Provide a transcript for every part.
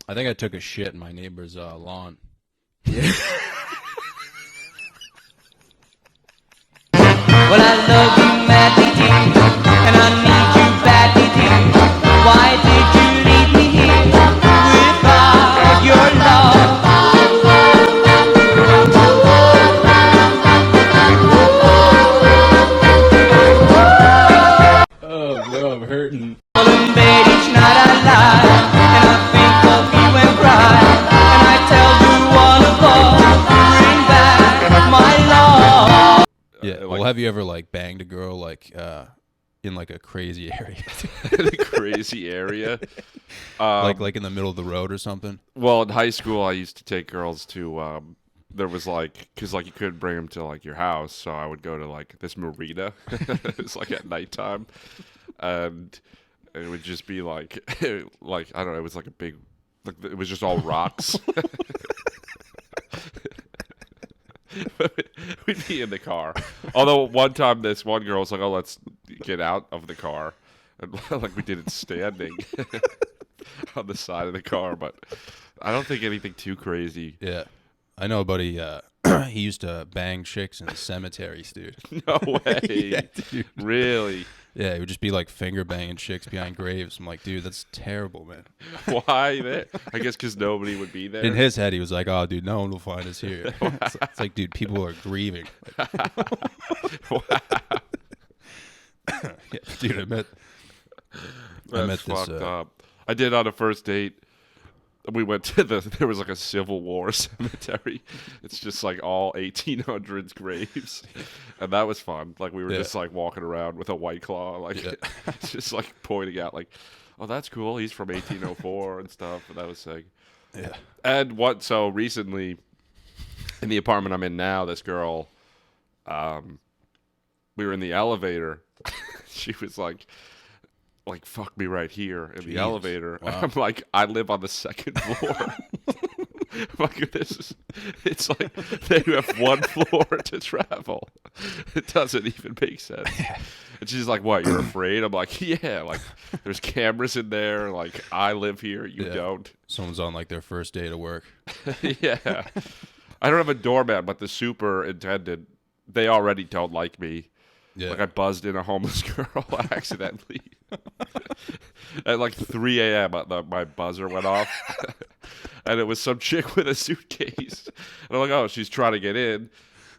I think I took a shit in my neighbor's lawn. Yeah. Well, I love you madly, dear, and I need you badly, dear. Why did you leave me here without your Oh, bro, I'm hurting. love? In bed each night I lie, and I think of you and cry, and I tell you all above, bring back my love. Yeah. Well, have you ever like banged a girl like in like a crazy area, the crazy area. like in the middle of the road or something? Well, in high school, I used to take girls to. There was like, cause like you couldn't bring them to like your house, so I would go to like this marina. It's like at nighttime, and it would just be like, like I don't know, it was like a big, like it was just all rocks. We'd be in the car. Although one time this one girl was like, "Oh, let's get out of the car," and like we did it standing on the side of the car. But I don't think anything too crazy. Yeah. I know a buddy, he used to bang chicks in cemeteries, dude. No way. Yeah, dude. Really? Yeah, it would just be like finger banging chicks behind graves. I'm like, dude, that's terrible, man. Why there? I guess because nobody would be there. In his head, he was like, oh, dude, no one will find us here. It's like, dude, people are grieving. Wow. Yeah, dude, I met That's this. fucked up. I did on a first date. We went to there was like a Civil War cemetery. It's just like all 1800s graves. And that was fun. Like we were just like walking around with a White Claw, like just like pointing out like, oh, that's cool. He's from 1804 and stuff. And that was sick. Yeah. And so recently in the apartment I'm in now, this girl, we were in the elevator. She was like, fuck me right here in the elevator. Wow. I'm like, I live on the second floor. Like it's like they have one floor to travel. It doesn't even make sense. And she's like, what, you're afraid? I'm like, yeah, like there's cameras in there. Like I live here, you don't. Someone's on like their first day to work. Yeah. I don't have a doorman, but the superintendent, they already don't like me. Yeah. Like I buzzed in a homeless girl accidentally. At like 3 a.m. My buzzer went off. And it was some chick with a suitcase. And I'm like, oh, she's trying to get in.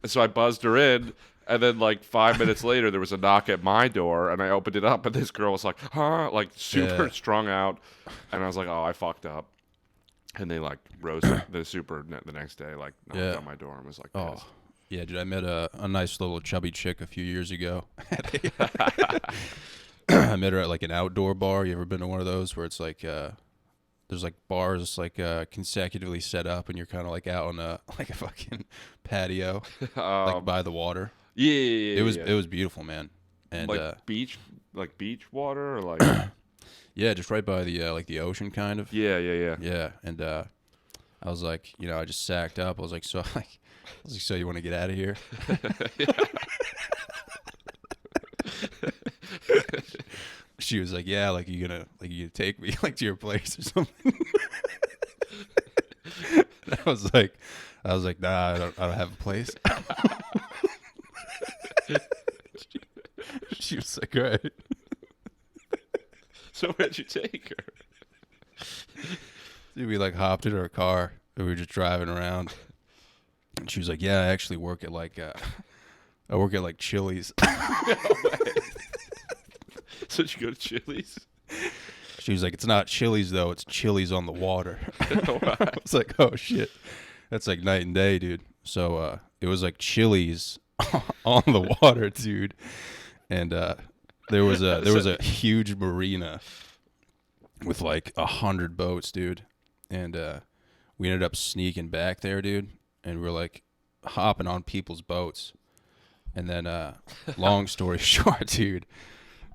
And so I buzzed her in. And then like 5 minutes later, there was a knock at my door. And I opened it up. And this girl was like, huh? Like super strung out. And I was like, oh, I fucked up. And they like the super the next day, like knocked on my door and was like, oh. pissed. Yeah, dude, I met a nice little chubby chick a few years ago. I met her at like an outdoor bar. You ever been to one of those where it's like there's like bars like consecutively set up and you're kind of like out on a like a fucking patio like by the water. Yeah, it was beautiful, man. And like beach water or like yeah, just right by the like the ocean kind of. Yeah. And I was like, you know, I just sacked up. I was like, so you want to get out of here? She was like, yeah, like you gonna take me like to your place or something? And I was like, nah, I don't have a place. She was like, all right. So where'd you take her? Dude, we like hopped in her car and we were just driving around. And she was like, yeah, I actually work at like Chili's. No way. So did you go to Chili's? She was like, it's not Chili's though, it's Chili's on the water. Oh, wow. I was like, oh shit. That's like night and day, dude. So it was like Chili's on the water, dude. And there was a huge marina with like 100 boats, dude. And we ended up sneaking back there, dude. And we were like hopping on people's boats. And then long story short, dude,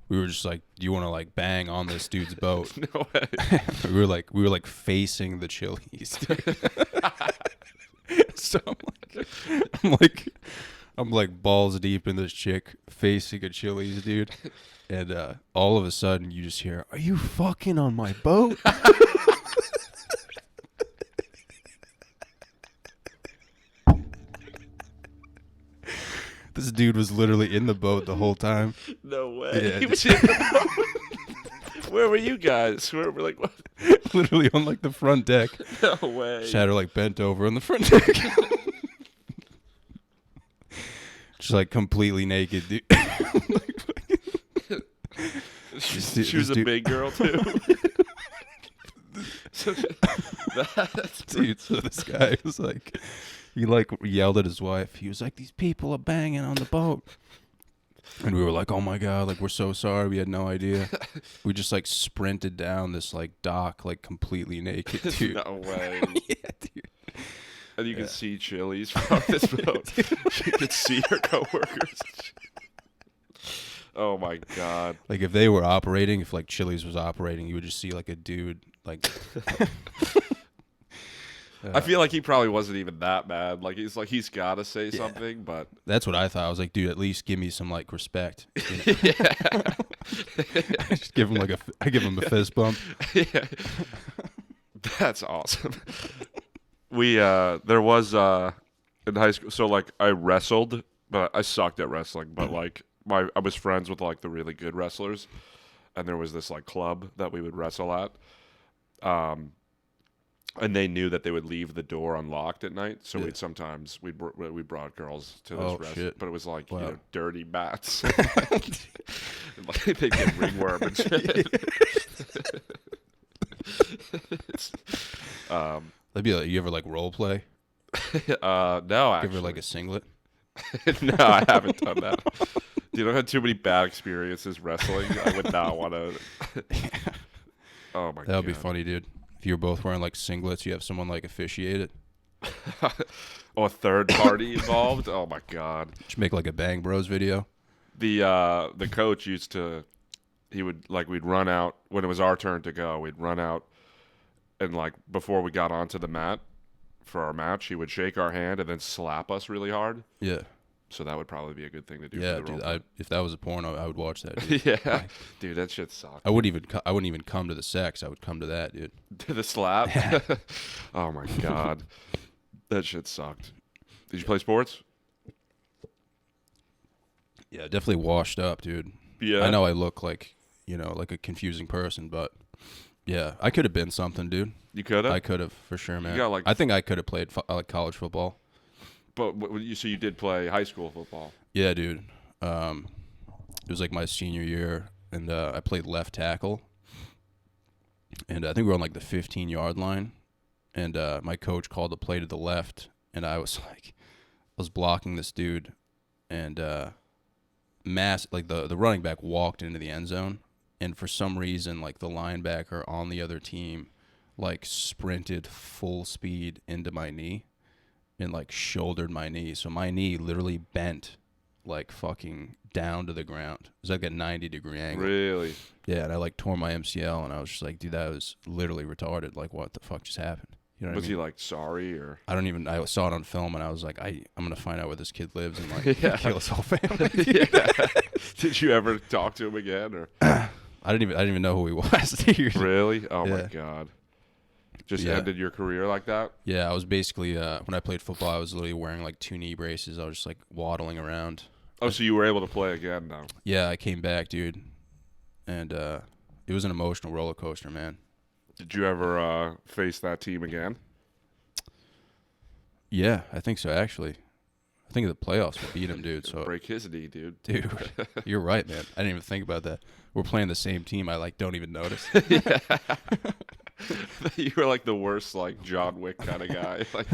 we were just like, do you want to like bang on this dude's boat? No way. we were like facing the Chili's. So I'm like balls deep in this chick facing a Chili's, dude. And all of a sudden you just hear, are you fucking on my boat? This dude was literally in the boat the whole time. No way. Yeah, He was in the boat. Where were you guys? Where were like what? Literally on like the front deck. No way. Shadow like bent over on the front deck. Just like completely naked, dude. She was a big girl too. Dude, so this guy was like, he like yelled at his wife. He was like, "These people are banging on the boat." And we were like, "Oh my God, like we're so sorry. We had no idea." We just like sprinted down this like dock, like completely naked, dude. No way. Yeah, dude. And you can see Chili's from this boat. You can see her coworkers. Oh my God. Like if they were operating, if like Chili's was operating, you would just see like a dude like. I feel like he probably wasn't even that mad. Like he's got to say something, but That's what I thought. I was like, dude, at least give me some like respect. yeah. I just give him like I give him a fist bump. Yeah. That's awesome. We there was in high school, so like I wrestled, but I sucked at wrestling, but like I was friends with like the really good wrestlers, and there was this like club that we would wrestle at. And they knew that they would leave the door unlocked at night, so we'd sometimes we brought girls to this wrestling, shit. but it was like Wow. dirty bats, like they get ringworm and shit. That'd be like, you ever like role play? No, Give actually, her like a singlet. no, I haven't done that. Dude, I've had too many bad experiences wrestling. I would not want to. Oh my god, That would be funny, dude. If you're both wearing like singlets, you have someone like officiate it. Oh, a third party involved. Oh my god. Just make like a Bang Bros video. The coach used to, he would like we'd run out when it was our turn to go. We'd run out, and like before we got onto the mat for our match, he would shake our hand and then slap us really hard. Yeah. So that would probably be a good thing to do. Yeah, for the dude. role If that was a porno, I would watch that. Dude. yeah, dude, that shit sucked. I wouldn't even come to the sex. I would come to that, dude. To the slap. Oh my god, that shit sucked. Did you play sports? Yeah, definitely washed up, dude. Yeah, I know I look like like a confusing person, but yeah, I could have been something, dude. you could have. I could have for sure, man. got, like- I think I could have played like college football. But so you did play high school football. Yeah, dude. It was like my senior year, and I played left tackle. And I think we were on like the 15-yard line, and my coach called a play to the left, and I was blocking this dude, and like the running back walked into the end zone, and for some reason like the linebacker on the other team like sprinted full speed into my knee. And like shouldered my knee, so my knee literally bent like fucking down to the ground. It was like a 90-degree angle. Really? Yeah, and I like tore my MCL, and I was just like, dude, that was literally retarded. Like, what the fuck just happened? You know what Was I he mean? like sorry or? I saw it on film, and I was like, I'm gonna find out where this kid lives and like Yeah. kill his whole family. Yeah. Did you ever talk to him again or? I didn't even know who he was. Dude. Really? Oh my Yeah. god. Just Yeah. ended your career like that? Yeah, I was basically when I played football, I was literally wearing like 2 knee braces. I was just like waddling around. Oh, so you were able to play again now? Yeah, I came back, dude, and it was an emotional roller coaster, man. Did you ever face that team again? Yeah, I think so. Actually, I think the playoffs would beat him, dude. So, Break his knee, dude. dude, you're right, man. I didn't even think about that. We're playing the same team. I like don't even notice. You were like the worst, like John Wick kind of guy. Like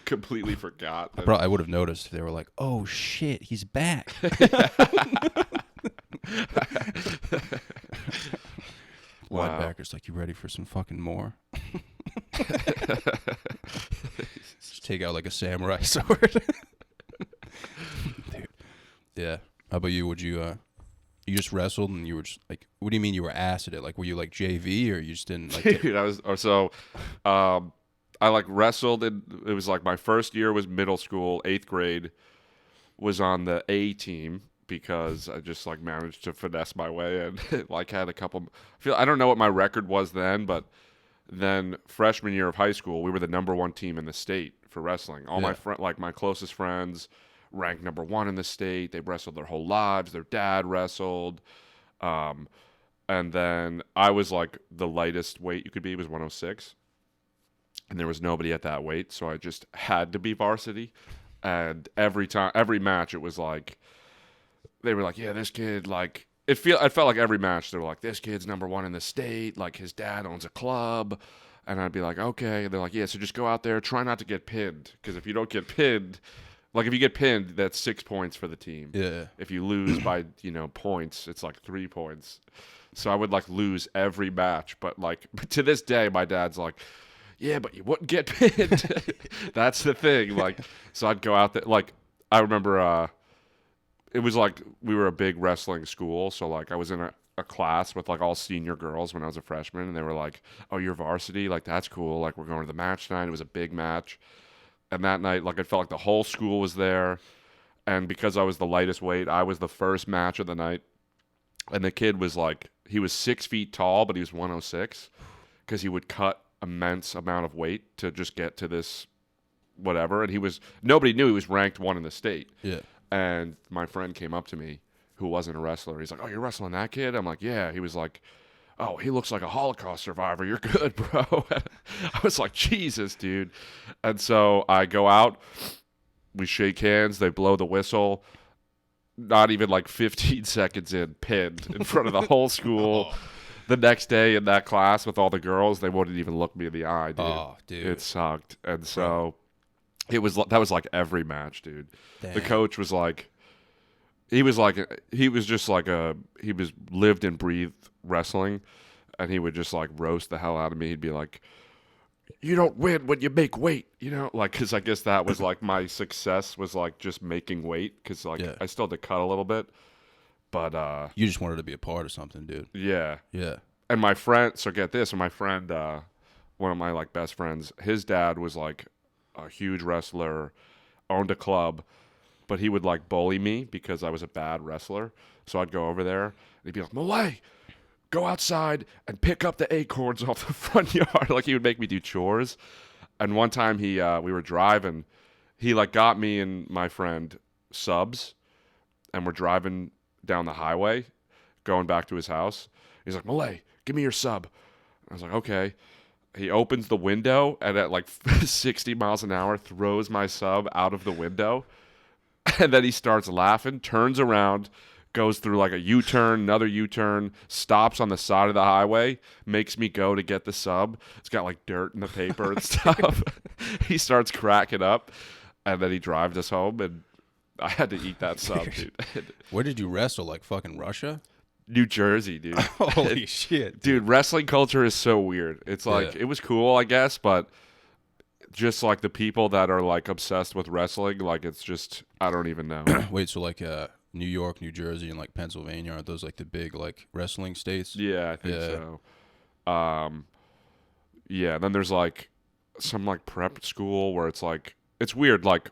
completely forgot. that- I would have noticed if they were like, "Oh shit, he's back." Wow. Linebackers like, "You ready for some fucking more?" Just take out like a samurai sword. Dude. Yeah. How about you? Would you you just wrestled and you were just like, what do you mean you were ass at it? Like, were you like JV or you just didn't like Dude, I like wrestled, and it was like my first year was middle school, 8th grade, was on the A team because I just like managed to finesse my way and like had a couple. I don't know what my record was then, but then freshman year of high school, we were the #1 team in the state for wrestling. All my Yeah. my closest friends ranked number 1 in the state. They wrestled their whole lives. Their dad wrestled. And then I was like the lightest weight you could be was 106. And there was nobody at that weight, so I just had to be varsity. And every match, it was like, they were like, yeah, this kid, like, I felt like every match, they were like, this kid's number 1 in the state, like, his dad owns a club. And I'd be like, okay. And they're like, yeah, so just go out there, try not to get pinned. Because if you don't get pinned, like, if you get pinned, that's 6 points for the team. Yeah. If you lose by, points, it's like 3 points. So I would, like, lose every match. But, like, to this day, my dad's like, yeah, but you wouldn't get pinned. That's the thing. Like, so I'd go out there. Like, I remember it was like we were a big wrestling school. So, like, I was in a class with, like, all senior girls when I was a freshman. And they were like, oh, you're varsity? Like, that's cool. Like, we're going to the match tonight. It was a big match. And that night, like, it felt like the whole school was there. And because I was the lightest weight, I was the first match of the night. And the kid was, like, he was 6 feet tall, but he was 106 because he would cut immense amount of weight to just get to this whatever. And nobody knew he was ranked 1 in the state. Yeah. And my friend came up to me who wasn't a wrestler. He's like, oh, you're wrestling that kid? I'm like, yeah. He was like, oh, he looks like a Holocaust survivor. You're good, bro. I was like, Jesus, dude. And so I go out. We shake hands. They blow the whistle. Not even like 15 seconds in, pinned in front of the whole school. The next day in that class with all the girls, they wouldn't even look me in the eye, dude. Oh, dude. It sucked. And so that was like every match, dude. Damn. The coach was like, he was lived and breathed wrestling, and he would just like roast the hell out of me. He'd be like, you don't win when you make weight, like, because I guess that was like my success was like just making weight, because like I still had to cut a little bit, but you just wanted to be a part of something, dude. Yeah. And my friend, so get this, and my friend, one of my like best friends, his dad was like a huge wrestler, owned a club, but he would like bully me because I was a bad wrestler. So I'd go over there and he'd be like, Millea, go outside and pick up the acorns off the front yard. Like, he would make me do chores. And one time we were driving, he like got me and my friend subs, and we're driving down the highway going back to his house. He's like, Millea, give me your sub. I was like, okay. He opens the window and at like 60 miles an hour throws my sub out of the window. And then he starts laughing, turns around, goes through like a U-turn, another U-turn, stops on the side of the highway, makes me go to get the sub. It's got like dirt in the paper and stuff. He starts cracking up, and then he drives us home, and I had to eat that sub, dude. Where did you wrestle? Like fucking Russia? New Jersey, dude. Holy shit. Dude, wrestling culture is so weird. It's like, it was cool, I guess, but just like the people that are like obsessed with wrestling, like, it's just, I don't even know. Wait, so like New York, New Jersey, and like Pennsylvania, aren't those like the big like wrestling states? Yeah, I think so. Yeah, then there's like some like prep school where it's like, it's weird. Like,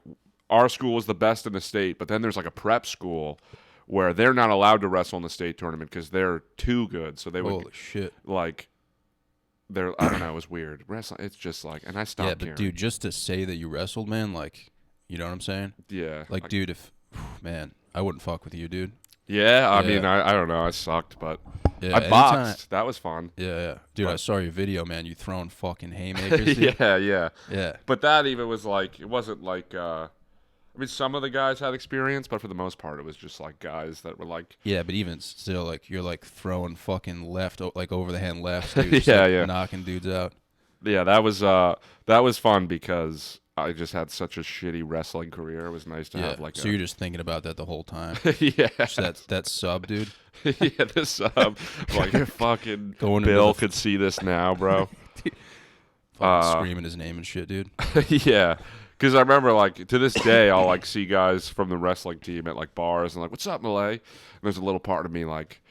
our school is the best in the state, but then there's like a prep school where they're not allowed to wrestle in the state tournament because they're too good. So they would, holy shit, like, I don't know, it was weird. Wrestling, it's just like, and I stopped. Yeah, but caring. dude, just to say that you wrestled, man, like, you know what I'm saying? Yeah. Like, dude, man, I wouldn't fuck with you, dude. Yeah, I mean, I don't know, I sucked, but yeah, I boxed. That was fun. Yeah. Dude, I saw your video, man. You throwing fucking haymakers, dude. Yeah. But that even was like, it wasn't like, I mean, some of the guys had experience, but for the most part, it was just like guys that were like. Yeah, but even still, like, you're like throwing fucking like over the hand lefts, dude. Just, yeah. Knocking dudes out. Yeah, that was fun because I just had such a shitty wrestling career. It was nice to have like. So you're just thinking about that the whole time. Yeah. Just that sub, dude. Yeah, this sub. Like, fucking Bill could see this now, bro. Fucking screaming his name and shit, dude. Yeah. Because I remember, like, to this day, I'll, like, see guys from the wrestling team at, like, bars and, like, what's up, Millea? And there's a little part of me, like,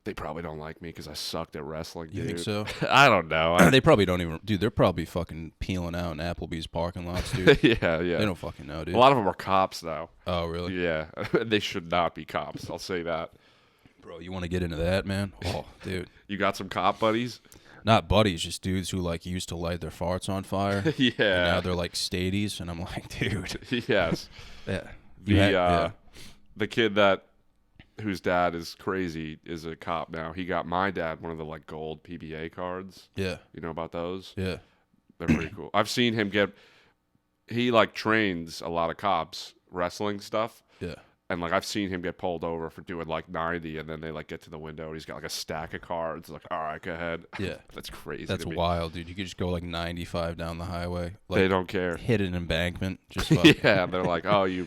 they probably don't like me because I sucked at wrestling, dude. You think so? I don't know. They probably don't even... Dude, they're probably fucking peeling out in Applebee's parking lots, dude. Yeah. They don't fucking know, dude. A lot of them are cops, though. Oh, really? Yeah. They should not be cops. I'll say that. Bro, you want to get into that, man? Oh, dude. You got some cop buddies? Not buddies, just dudes who, like, used to light their farts on fire. Yeah. And now they're, like, stadies, and I'm like, dude. Yes. Yeah. The kid that whose dad is crazy is a cop now. He got my dad one of the like gold PBA cards. Yeah. You know about those? Yeah. They're pretty cool. I've seen him get. He like trains a lot of cops wrestling stuff. Yeah. And like I've seen him get pulled over for doing like 90, and then they like get to the window and he's got like a stack of cards. Like, all right, go ahead. Yeah. That's crazy. That's wild, dude. You could just go like 95 down the highway. Like, they don't care. Hit an embankment. Just fucking. Yeah, they're like, oh, you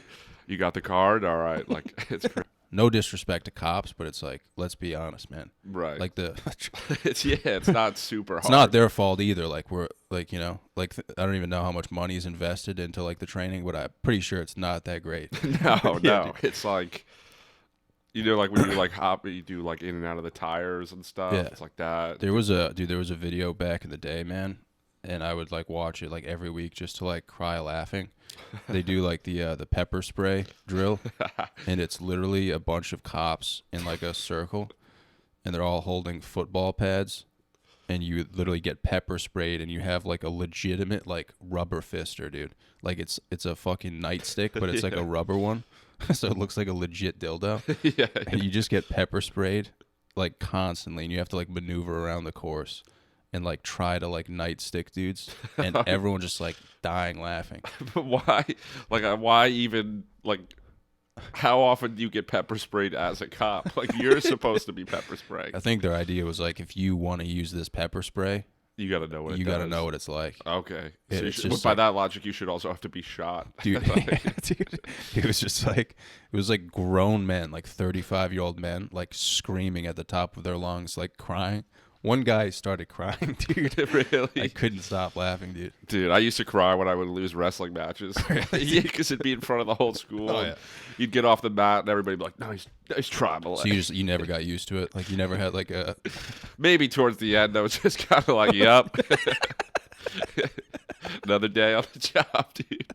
got the card? All right. Like, it's crazy. No disrespect to cops, but it's like, let's be honest, man. Right. Like it's not super hard. It's not their fault either. Like we're like, you know, like I don't even know how much money is invested into like the training, but I'm pretty sure it's not that great. No. It's like, you know, like when you like hop, you do like in and out of the tires and stuff. Yeah. It's like that. There was a video back in the day, man, and I would like watch it like every week just to like cry laughing. They do like the pepper spray drill, and it's literally a bunch of cops in like a circle, and they're all holding football pads, and you literally get pepper sprayed, and you have like a legitimate like rubber fister, dude. Like it's a fucking nightstick, but it's like a rubber one, so it looks like a legit dildo. Yeah. And you just get pepper sprayed like constantly, and you have to like maneuver around the course and like try to like nightstick dudes, and everyone just like dying laughing. But why? Like, why even like? How often do you get pepper sprayed as a cop? Like, you're supposed to be pepper spraying. I think their idea was like, if you want to use this pepper spray, You got to know what it you does. got to know what it's like. Okay. Yeah, So it's should, just by like- that logic, you should also have to be shot. Dude, dude, it was just like, it was like grown men, like 35-year-old men, like screaming at the top of their lungs, like crying. One guy started crying, dude. Really? I couldn't stop laughing, dude. Dude, I used to cry when I would lose wrestling matches. Yeah, because it'd be in front of the whole school. Oh, and yeah. You'd get off the mat and everybody'd be like, nice try, Millea. So you never got used to it? Like you never had like a... Maybe towards the end, I was just kind of like, yep. Another day on the job, dude.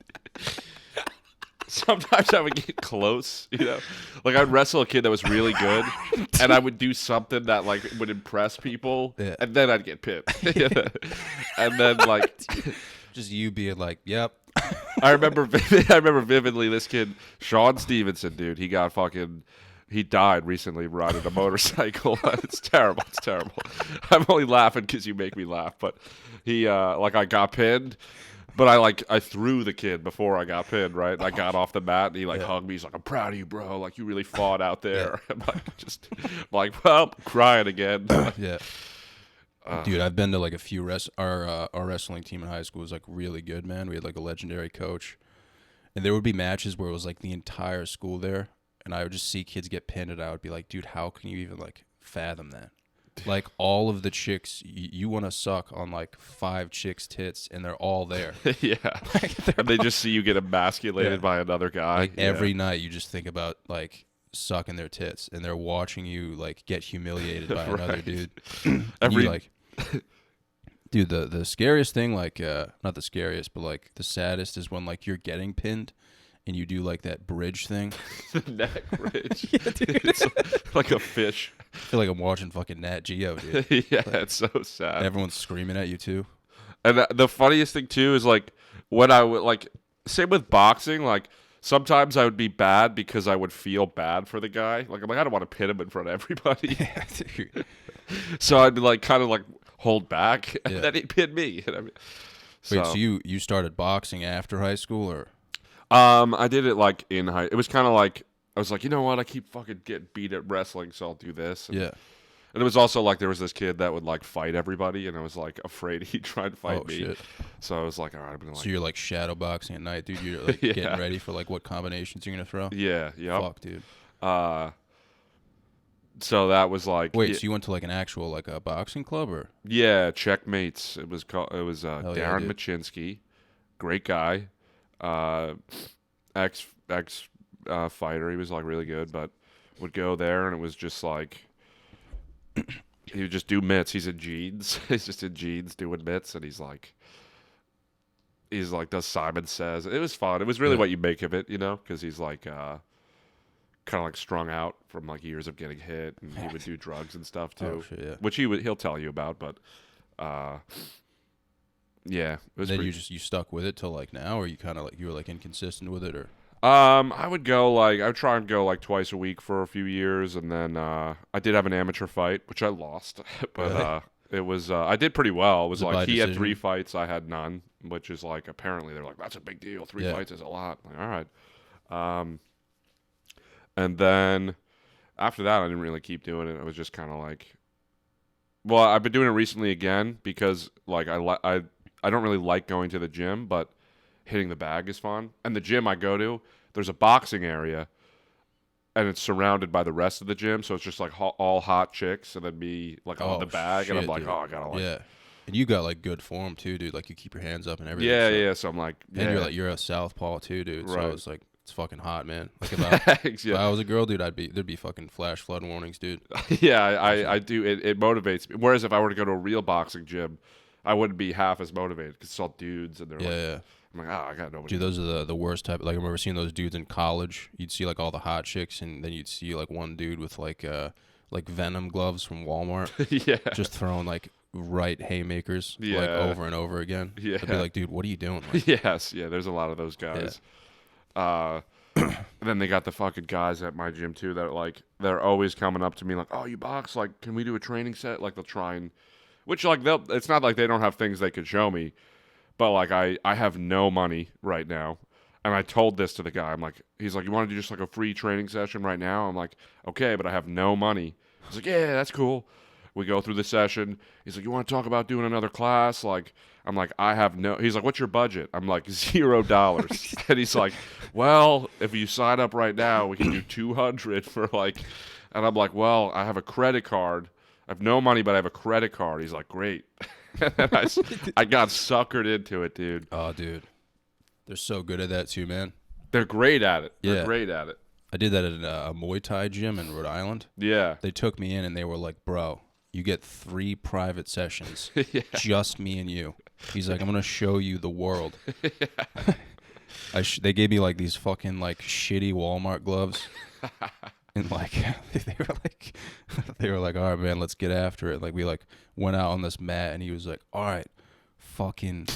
Sometimes I would get close, you know? Like, I'd wrestle a kid that was really good, and I would do something that, like, would impress people, Yeah. and then I'd get pinned. And then, like... Just you being like, yep. I remember vividly this kid, Sean Stevenson, dude. He got fucking... He died recently riding a motorcycle. It's terrible. It's terrible. I'm only laughing because you make me laugh. But he, like, I got pinned, but I threw the kid before I got pinned, right? I got off the mat, and he, like, hugged me. He's like, I'm proud of you, bro. Like, you really fought out there. I'm like, well, crying again. Yeah. Dude, I've been to like a few our wrestling team in high school was like really good, man. We had like a legendary coach, and there would be matches where it was like the entire school there, and I would just see kids get pinned, and I would be like, dude, how can you even like fathom that? Like all of the chicks, you want to suck on like 5 chicks' tits, and they're all there. Yeah. And they just see you get emasculated by another guy. Like every night, you just think about like sucking their tits, and they're watching you like get humiliated by another dude. Every You, like, dude, the scariest thing, like not the scariest, but like the saddest is when like you're getting pinned and you do like that bridge thing. the neck bridge. It's like a fish. I feel like I'm watching fucking Nat Geo, dude. Yeah, it's so sad. Everyone's screaming at you too. And the funniest thing too is like when I would like same with boxing, like sometimes I would be bad because I would feel bad for the guy. Like I'm like, I don't want to pin him in front of everybody. Yeah, dude. So I'd like kind of like hold back, and Yeah. then he'd pin me. And I mean, Wait, so you started boxing after high school, or? I did it like in high. It was kind of like I was like, you know what? I keep fucking getting beat at wrestling, so I'll do this. And, Yeah. And it was also like there was this kid that would like fight everybody, and I was like afraid he'd try to fight Oh, me. shit. So I was like, all right, I'm gonna like, So you're like shadow boxing at night, dude. You're like Yeah. getting ready for like what combinations you're gonna throw. yeah. Fuck, dude. So that was like, Wait, yeah, so you went to like an actual like a boxing club, or? yeah, Checkmates. It was called. It was yeah, Darren dude. Machinsky, great guy, ex fighter. He was like really good, but would go there, and it was just like he would just do mitts. He's in jeans. He's just in jeans doing mitts, and he's like does Simon Says. It was fun. It was really Yeah. what you make of it, you know, because he's like kind of like strung out from like years of getting hit, and he would do drugs and stuff too, Oh, shit, yeah. which he'll tell you about. But yeah, it was Then pretty, you stuck with it till like now, or you kind of like you were like inconsistent with it, or? I would go I would try and go twice a week for a few years, and then I did have an amateur fight, which I lost, but Really? it was I did pretty well. It was it by he had decision? 3 fights, I had none, which is apparently they're that's a big deal. 3 Yeah. fights is a lot. I'm like, all right. And then after that, I didn't really keep doing it. I was just kind of well, I've been doing it recently again because I don't really like going to the gym, but hitting the bag is fun. And the gym I go to, there's a boxing area, and it's surrounded by the rest of the gym, so it's just all hot chicks, and then me on the bag, and I'm shit, dude. oh, I gotta Yeah. And you got good form too, dude. You keep your hands up and everything. yeah, so. yeah. So I'm And you're a southpaw too, dude. Right. So it's fucking hot, man. Thanks, If I was a girl, dude, there'd be fucking flash flood warnings, dude. yeah, I do. It motivates me. Whereas if I were to go to a real boxing gym, I wouldn't be half as motivated because it's all dudes, and they're Yeah. I'm I got nobody. Dude, those are the worst type. I remember seeing those dudes in college. You'd see all the hot chicks, and then you'd see one dude with Venom gloves from Walmart, yeah, just throwing right haymakers Yeah. over and over again. Yeah. I'd be like, dude, what are you doing? yes, yeah. There's a lot of those guys. And then they got the fucking guys at my gym too that they're always coming up to me oh, you box? Can we do a training set? They'll try and which they'll. It's not like they don't have things they could show me, but I have no money right now. And I told this to the guy. He's like, you want to do just a free training session right now? I'm like, okay, but I have no money. He's like, yeah, that's cool. We go through the session. He's like, you want to talk about doing another class? I'm like, I have no. He's like, what's your budget? I'm like, $0. And he's like, well, if you sign up right now, we can do 200 for And I'm like, well, I have a credit card. I have no money, but I have a credit card. He's like, great. And I got suckered into it, dude. Oh, dude, they're so good at that too, man. They're great at it. They're Yeah. great at it. I did that at a Muay Thai gym in Rhode Island. Yeah. They took me in and they were like, bro, you get 3 private sessions, just me and you. He's like, I'm going to show you the world. They gave me these fucking shitty Walmart gloves. And they were like, all right, man, let's get after it. We went out on this mat and he was like, all right, fucking.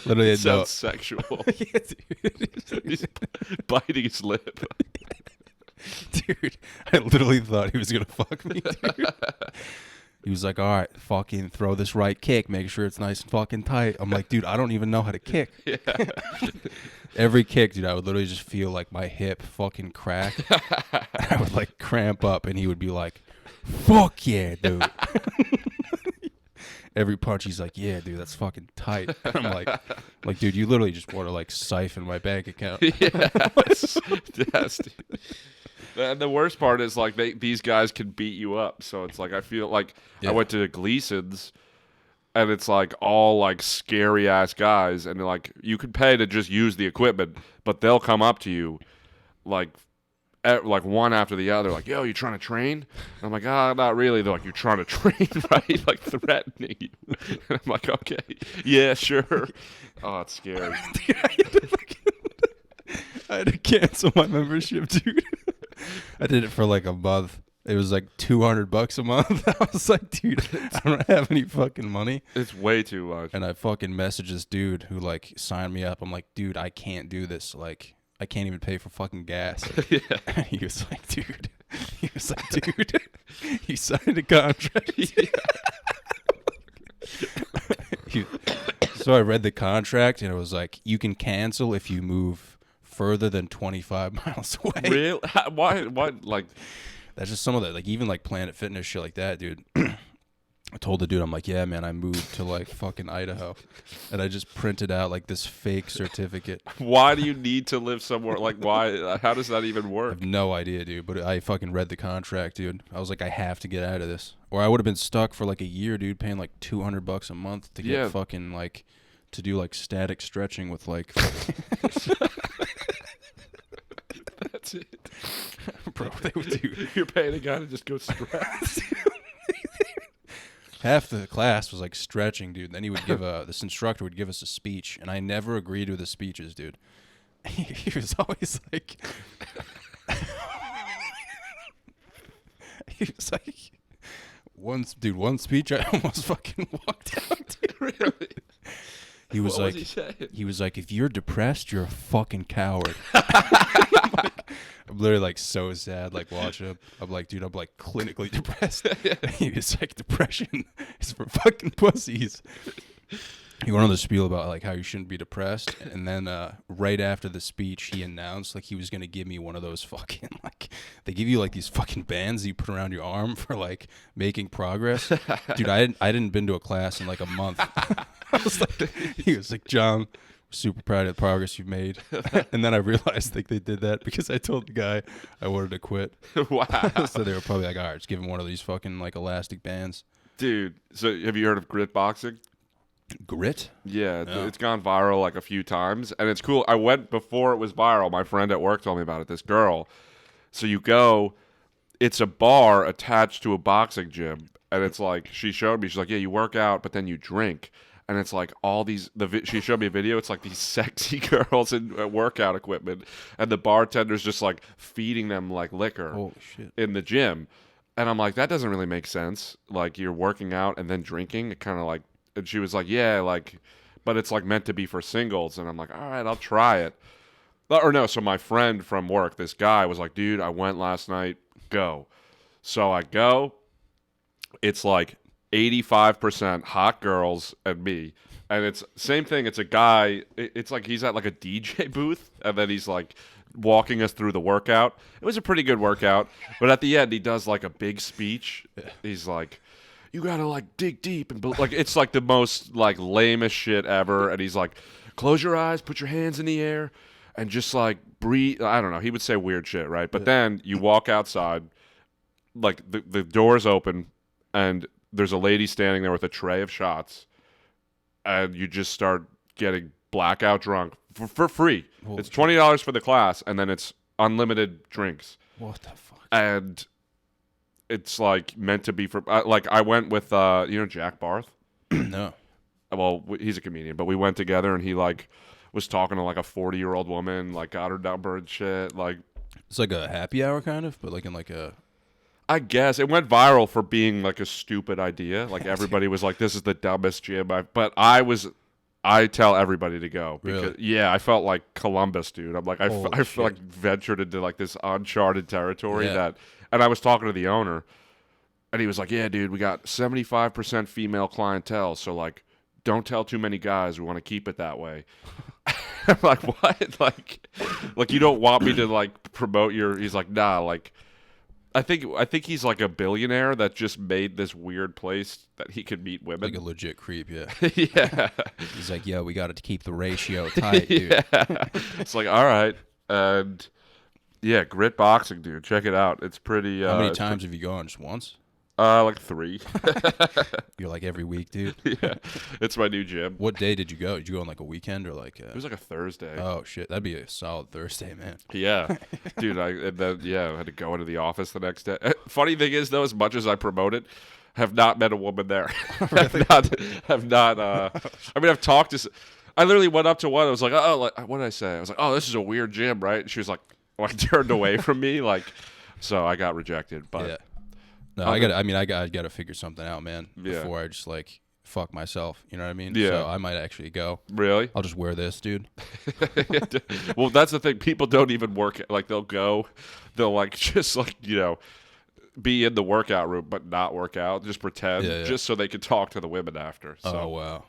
Literally, Sounds sexual. Yeah, dude. He's biting his lip. Dude, I literally thought he was gonna fuck me, dude. He was like, all right, fucking throw this right kick, make sure it's nice and fucking tight. I'm like, dude, I don't even know how to kick. Yeah. Every kick, dude, I would literally just feel my hip fucking crack. I would cramp up and he would be like, fuck yeah, dude. Every punch, he's like, yeah, dude, that's fucking tight. And I'm like, dude, you literally just want to siphon my bank account. Yes. Yes, dude. And the worst part is these guys can beat you up. So it's I feel Yeah. I went to Gleason's and it's all scary ass guys, and you could pay to just use the equipment, but they'll come up to you one after the other, yo, you trying to train? And I'm like, not really. They're like, you're trying to train, right? Threatening you. And I'm like, okay, yeah, sure. Oh, it's scary. I had to cancel my membership, dude. I did it for a month. It was $200 a month. I was like, dude, I don't have any fucking money. It's way too much. And I fucking messaged this dude who signed me up. I'm like, dude, I can't do this. I can't even pay for fucking gas. Yeah. And he was like, dude, you signed a contract. So I read the contract and it was you can cancel if you move further than 25 miles away. Really? Why? That's just some of the even Planet Fitness shit like that, dude. I told the dude, I'm like, yeah, man, I moved to fucking Idaho, and I just printed out this fake certificate. Why do you need to live somewhere? Why? How does that even I work? have no idea, dude. But I fucking read the contract, dude. I was like, I have to get out of this, or I would have been stuck for a year, dude, paying $200 a month to get fucking to do static stretching with That's it, bro. They would do. You're paying a guy to just go stretch. Half the class was stretching, dude. Then he would give this instructor would give us a speech, and I never agreed with the speeches, dude. He was always he was one speech I almost fucking walked out, dude. Really? He was What like, was he saying? he was like, if you're depressed, you're a fucking coward. I'm literally like so sad, like watching him. I'm like, dude, I'm like clinically depressed. He was like, depression is for fucking pussies. He went on the spiel about like how you shouldn't be depressed, and then right after the speech, he announced like he was gonna give me one of those fucking like they give you like these fucking bands you put around your arm for like making progress. Dude, I didn't been to a class in like a month. I was like, he was like, John, super proud of the progress you've made. And then I realized like they did that because I told the guy I wanted to quit. Wow. So they were probably like, all right, just give him one of these fucking like elastic bands. Dude, so have you heard of grit boxing? Grit? Yeah, No. it's gone viral like a few times, and it's cool. I went before it was viral. My friend at work told me about it. This girl. So you go, it's a bar attached to a boxing gym, and it's like she showed me. She's like, yeah, you work out, but then you drink, and it's like all these. She showed me a video. It's like these sexy girls in workout equipment, and the bartender's just like feeding them like liquor Holy shit. in the gym, and I'm like, that doesn't really make sense. Like you're working out and then drinking. It kind of like. And she was like, yeah, like, but it's like meant to be for singles. And I'm like, all right, I'll try it. Or no, so my friend from work, this guy was like, dude, I went last night, go. So I go, it's like 85% hot girls and me. And it's same thing, it's a guy, it's like he's at like a DJ booth, and then he's like walking us through the workout. It was a pretty good workout, but at the end he does like a big speech. He's like, you gotta like dig deep and like it's like the most like lamest shit ever. And he's like, close your eyes, put your hands in the air, and just like breathe. I don't know. He would say weird shit, right? But then you walk outside, like the doors open, and there's a lady standing there with a tray of shots, and you just start getting blackout drunk for free. Holy it's $20 for the class, and then it's unlimited drinks. What the fuck? And it's like meant to be for like I went with you know Jack Barth. No. Well, he's a comedian, but we went together, and he like was talking to like a 40-year-old woman, like got her number and shit. Like It's like a happy hour kind of, but like in like a I guess it went viral for being like a stupid idea. Like everybody was like, "This is the dumbest gym." But I tell everybody to go because Really? yeah, I felt like Columbus, dude. I'm like I Holy feel like ventured into like this uncharted territory Yeah. that. And I was talking to the owner, and he was like, "Yeah, dude, we got 75% female clientele, so like, don't tell too many guys. We want to keep it that way." I'm like, "What? Like you don't want me to like promote your?" He's like, "Nah, like, I think he's like a billionaire that just made this weird place that he could meet women." like a legit creep, yeah. Yeah, He's like, yo, we got to keep the ratio tight, dude. yeah. It's like, all right, and. Yeah, grit boxing, dude. Check it out. It's pretty. How many times have you gone? Just once? Like 3. You're like every week, dude. Yeah, it's my new gym. What day did you go? Did you go on like a weekend or like? It was like a Thursday. Oh shit, that'd be a solid Thursday, man. Yeah, dude. I had to go into the office the next day. Funny thing is, though, as much as I promote it, have not met a woman there. have not. I mean, I've talked to. I literally went up to one. I was like, oh, like, what did I say? I was like, oh, this is a weird gym, right? And she was like turned away from me, like. So I got rejected, but. Yeah. No, I gotta figure something out, man. Yeah. Before I just like fuck myself. You know what I mean? Yeah. So I might actually go. Really? I'll just wear this, dude. Well, that's the thing. People don't even work. Like they'll like just like be in the workout room but not work out, just pretend, Yeah. just so they can talk to the women after. So, Oh wow,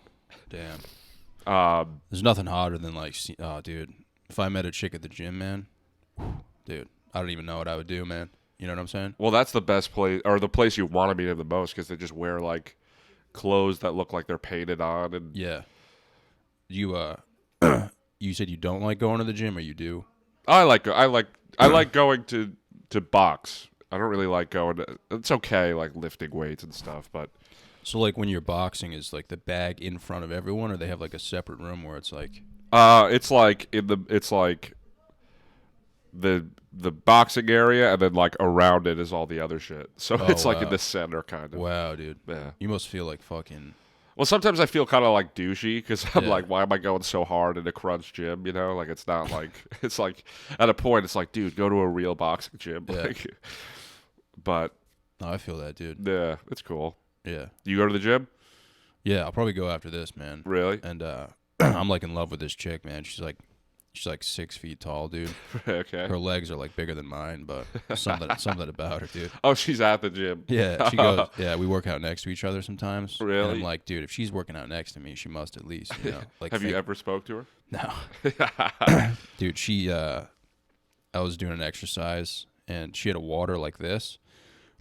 damn. There's nothing hotter than like, oh dude, if I met a chick at the gym, man, dude, I don't even know what I would do, man. You know what I'm saying? well, that's the best place, or the place you want to be in the most, because they just wear like clothes that look like they're painted on, and Yeah. You you said you don't like going to the gym, or you do? I like going to box. I don't really like going to. It's okay, like lifting weights and stuff, but. So like when you're boxing, is like the bag in front of everyone, or they have like a separate room where it's like? It's like the boxing area, and then like around it is all the other shit. So it's like in wow. the center, kind of. Wow, dude. Yeah. You must feel like fucking. Well, sometimes I feel kind of like douchey because I'm Yeah. like, why am I going so hard in a crunch gym? Like it's not like it's like at a point it's like, dude, go to a real boxing gym. Yeah. Like, but No, I feel that, dude. yeah, it's cool. Yeah. You go to the gym? Yeah, I'll probably go after this, man. Really? And I'm like in love with this chick, man. She's like 6 feet tall, dude. Okay. Her legs are like bigger than mine, but something about her, dude. Oh, she's at the gym. Yeah, she goes. Yeah, we work out next to each other sometimes. And Really? I'm like, dude, if she's working out next to me, she must at least, you know. Like, Have you ever spoke to her? No, dude. I was doing an exercise and she had a water like this,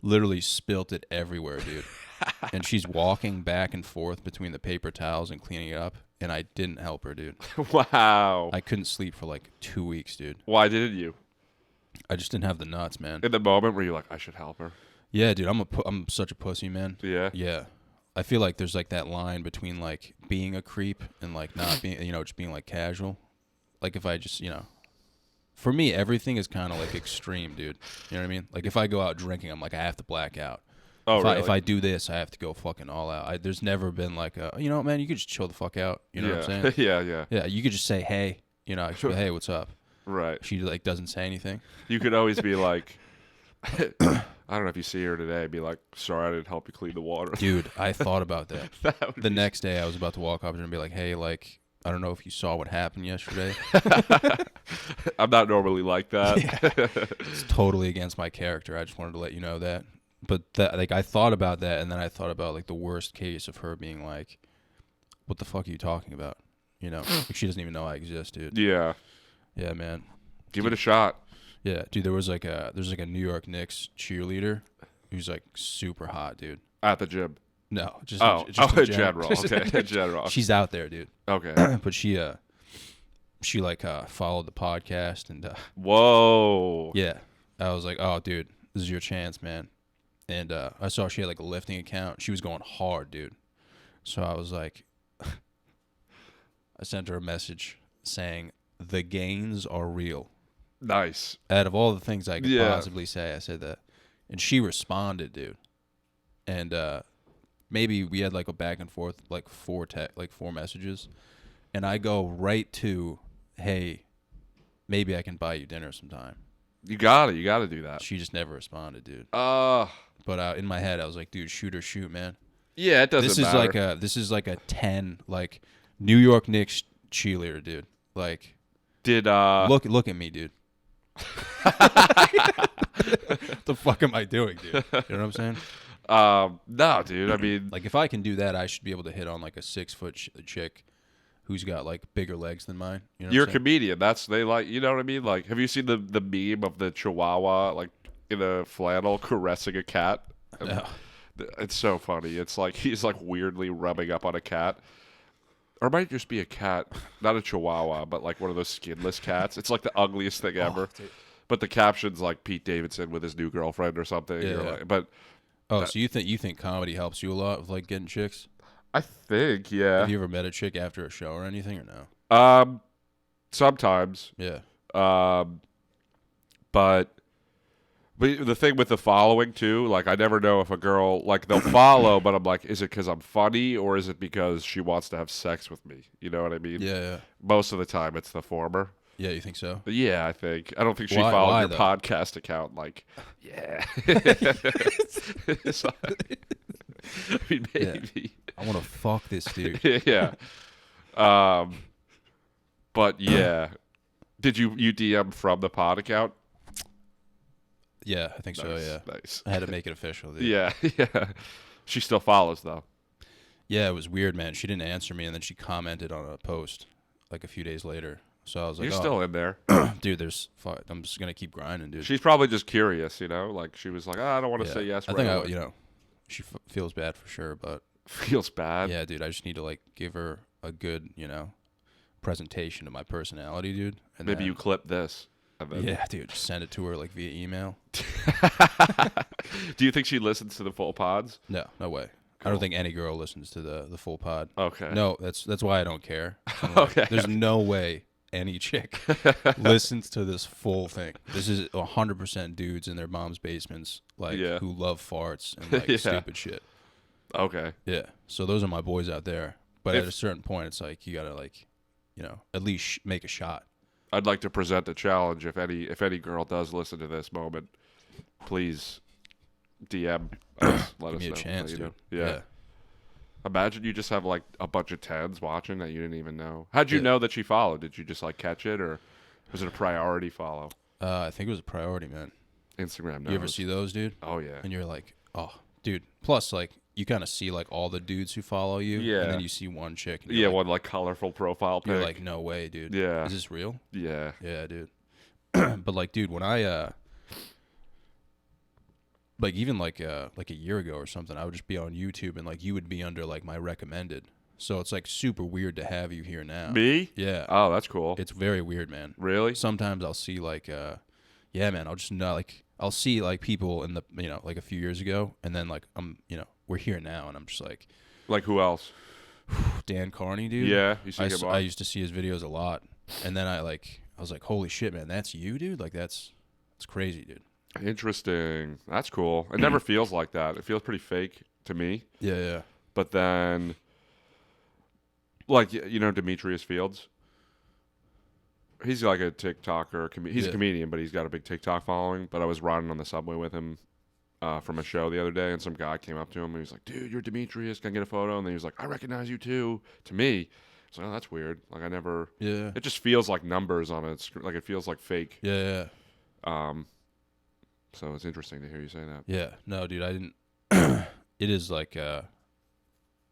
literally spilt it everywhere, dude. And she's walking back and forth between the paper towels and cleaning it up, and I didn't help her, dude. Wow. I couldn't sleep for like 2 weeks, dude. Why didn't you? I just didn't have the nuts, man. In the moment where you're like, I should help her. Yeah, dude. I'm such a pussy, man. Yeah. Yeah. I feel like there's like that line between like being a creep and like not being, you know, just being like casual. Like if I just, you know, for me, everything is kind of like extreme, dude. You know what I mean? Like if I go out drinking, I'm like, I have to black out. Oh, really? If I do this, I have to go fucking all out. There's never been like a, you know what, man, you could just chill the fuck out. You know what I'm saying? Yeah. Yeah, you could just say, hey, you know, I could be, hey, what's up? Right. She like doesn't say anything. You could always be like, I don't know if you see her today, be like, sorry, I didn't help you clean the water. Dude, I thought about that. That would The be- next day, I was about to walk up to her and be like, hey, like, I don't know if you saw what happened yesterday. I'm not normally like that. It's totally against my character. I just wanted to let you know that. But that, like, I thought about that, and then I thought about like the worst case of her being like, "What the fuck are you talking about?" You know, like, she doesn't even know I exist, dude. Yeah. Yeah, man. Give it a shot. Yeah, dude. There's like a New York Knicks cheerleader who's like super hot, dude. At the gym. No, just Just in in general. Okay, in general. She's out there, dude. Okay. But she like followed the podcast and Whoa. yeah, I was like, oh, dude, this is your chance, man. And I saw she had like a lifting account. She was going hard, dude. So I was like, I sent her a message saying, the gains are real. Nice. Out of all the things I could Yeah. possibly say, I said that. And she responded, dude. And maybe we had like a back and forth, like four messages. And I go right to, hey, maybe I can buy you dinner sometime. You got to do that. She just never responded, dude. But in my head, I was like, dude, shoot or shoot, man. yeah, it doesn't matter. This is like a 10, like New York Knicks cheerleader, dude. Like, Did look at me, dude. What the fuck am I doing, dude? You know what I'm saying? no, dude. I mean, Like, if I can do that, I should be able to hit on like a 6-foot chick who's got like bigger legs than mine. You know you're a what I'm saying? comedian. They like, you know what I mean? Like, have you seen the meme of the Chihuahua like in a flannel caressing a cat? No. It's so funny. It's like he's like weirdly rubbing up on a cat. Or it might just be a cat, not a Chihuahua, but like one of those skinless cats. It's like the ugliest thing ever. dude. But the caption's like Pete Davidson with his new girlfriend or something. Yeah. Or like, but Oh, so you think comedy helps you a lot with like getting chicks? I think, yeah. Have you ever met a chick after a show or anything, or no? Sometimes. Yeah. But the thing with the following too, like I never know if a girl like they'll follow, but I'm like, is it because I'm funny or is it because she wants to have sex with me? You know what I mean? Yeah. Most of the time, it's the former. Yeah, you think so? But yeah, I think I don't think she Why- followed why, your though? podcast account. Like, yeah. It's like- I mean, maybe. I want to fuck this dude. Yeah. But yeah, did you DM from the pod account? Yeah, I think so, Nice, yeah. Nice. I had to make it official, dude. Yeah, yeah. She still follows though. Yeah, it was weird, man. She didn't answer me, and then she commented on a post like a few days later. So I was like, You're oh, still in there. dude, I'm just going to keep grinding, dude. She's probably just curious, you know? Like she was like, oh, I don't want to Yeah. say yes. I right think, away." she feels bad for sure, but Feels bad. yeah, dude, I just need to like give her a good, presentation of my personality, dude. And Maybe then- you clip this. And then... Yeah, dude, just send it to her like via email. Do you think she listens to the full pods? No, no way. I Cool. don't think any girl listens to the full pod. Okay. No, that's why I don't care. I'm like, Okay. There's no way any chick listens to this full thing. This is 100% dudes in their mom's basements, like Yeah. who love farts and like Yeah. stupid shit. Okay. Yeah. So those are my boys out there. But If- at a certain point, it's like you gotta at least make a shot. I'd like to present a challenge. If any girl does listen to this moment, please DM us. Let Give us me a know. chance, You dude. know? Yeah. Imagine you just have like a bunch of tens watching that you didn't even know. How'd you Yeah. know that she followed? Did you just like catch it, or was it a priority follow? I think it was a priority, man. Instagram knows. You ever see those, dude? Oh yeah. And you're like, oh, dude. Plus, like, you kind of see like all the dudes who follow you, Yeah. and then you see one chick, and Yeah, you're like, one like colorful profile pic. you're like, no way, dude. Yeah. Is this real? Yeah. Yeah, dude. But like, dude, when I like even like a year ago or something, I would just be on YouTube and like you would be under like my recommended. So it's like super weird to have you here now. Me? Yeah. Oh, that's cool. It's very weird, man. Really? Sometimes I'll see like yeah, man, I'll just know like I'll see like people in the like a few years ago, and then like we're here now, and I'm just like Like who else? Dan Carney, dude. Yeah, you see him I on? used to see his videos a lot, and then I was like, holy shit, man, that's you, dude. Like that's crazy, dude. Interesting. That's cool. It never feels like that. It feels pretty fake to me. Yeah, yeah. But then, like, Demetrius Fields? He's like a TikToker. He's a comedian, but he's got a big TikTok following. But I was riding on the subway with him from a show the other day, and some guy came up to him, and he was like, dude, you're Demetrius. Can I get a photo? And then he was like, I recognize you, too. To me. I was like, oh, that's weird. Like, I never... Yeah. It just feels like numbers on it. Like, it feels like fake. Yeah, yeah. So it's interesting to hear you say that. Yeah. No, dude, I didn't it is like it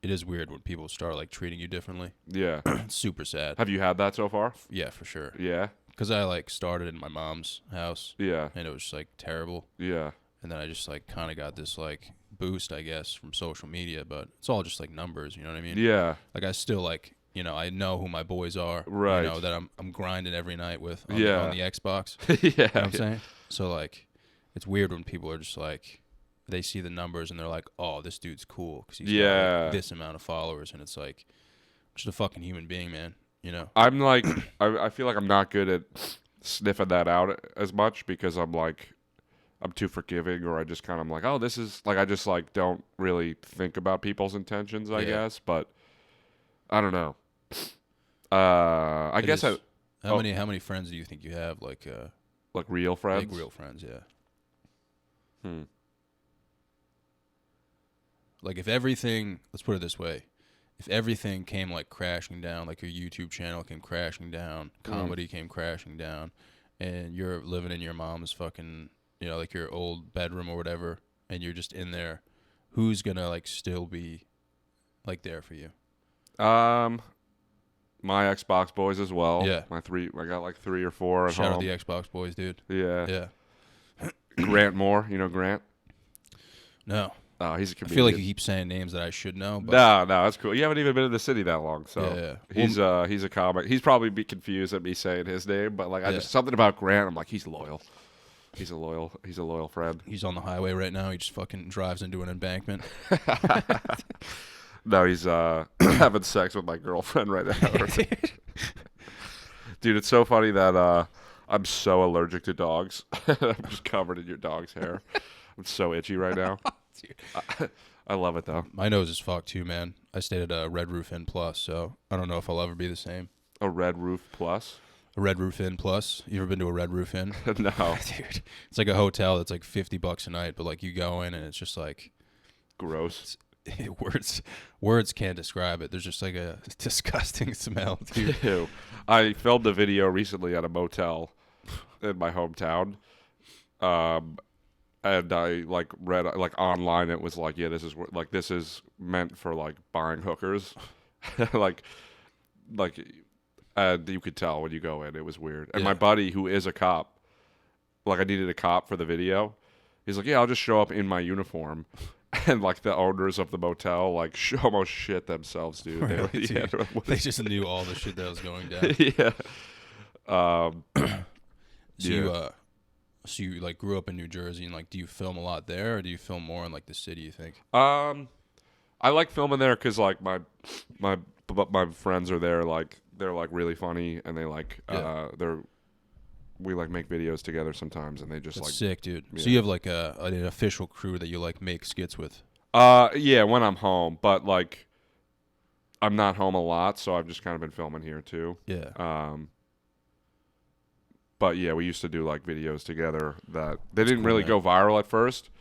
is weird when people start like treating you differently. Yeah. It's super sad. Have you had that so far? Yeah, for sure. Yeah. Cuz I like started in my mom's house, Yeah. and it was just like terrible. Yeah. And then I just like kind of got this like boost, I guess, from social media, but it's all just like numbers, you know what I mean? Yeah. Like I still like, I know who my boys are, Right. that I'm grinding every night with on, Yeah. on the Xbox. Yeah. You know what I'm saying? So like it's weird when people are just like they see the numbers and they're like, "Oh, this dude's cool because he's got Yeah. like, this amount of followers," and it's like just a fucking human being, man. You know? I'm like, I feel like I'm not good at sniffing that out as much because I'm like, I'm too forgiving, or I just kind of am like, oh, this is like, I just like don't really think about people's intentions, I Yeah. guess. But I don't know. I guess is- I How many friends do you think you have? Like real friends. real friends, yeah. Hmm. Like if everything, let's put it this way, if everything came like crashing down, like your YouTube channel came crashing down, comedy came crashing down, and you're living in your mom's fucking, like your old bedroom or whatever, and you're just in there, who's gonna like still be like there for you? My Xbox boys as well. Yeah. I got like 3 or 4 at Shout out home. the Xbox boys, dude. Yeah. Yeah. Grant Moore, you know Grant? No. Oh, he's a I comedian. feel like you keep saying names that I should know, but No, that's cool. You haven't even been in the city that long, so Yeah. he's a comic. He's probably be confused at me saying his name, but like I Yeah. just something about Grant. I'm like, he's loyal. He's a loyal friend. he's on the highway right now. He just fucking drives into an embankment. No, he's having sex with my girlfriend right now. Dude, it's so funny that I'm so allergic to dogs. I'm just covered in your dog's hair. I'm so itchy right now. I love it though. My nose is fucked too, man. I stayed at a Red Roof Inn Plus, so I don't know if I'll ever be the same. A Red Roof Plus? A Red Roof Inn Plus. You ever been to a Red Roof Inn? No. Dude, it's like a hotel that's like $50 a night, but like you go in and it's just like Gross. words can't describe it. There's just like a disgusting smell, dude. Ew. I filmed a video recently at a motel in my hometown. And I like read like online it was like, yeah, this is meant for like buying hookers. like and you could tell when you go in, it was weird. And my Yeah. buddy who is a cop, like I needed a cop for the video. He's like, yeah, I'll just show up in my uniform. And like the owners of the motel like almost shit themselves, dude. Really, Yeah, dude? They just knew all the shit that was going down. yeah. So you like grew up in New Jersey, and like, do you film a lot there, or do you film more in like the city? You think? I like filming there because like my friends are there. Like they're like really funny, and they like we like make videos together sometimes, and they just That's like sick, dude. yeah. So you have like an official crew that you like make skits with. Yeah, when I'm home, but like I'm not home a lot, so I've just kind of been filming here too. Yeah. But yeah, we used to do like videos together that they didn't cool, really man. go viral at first,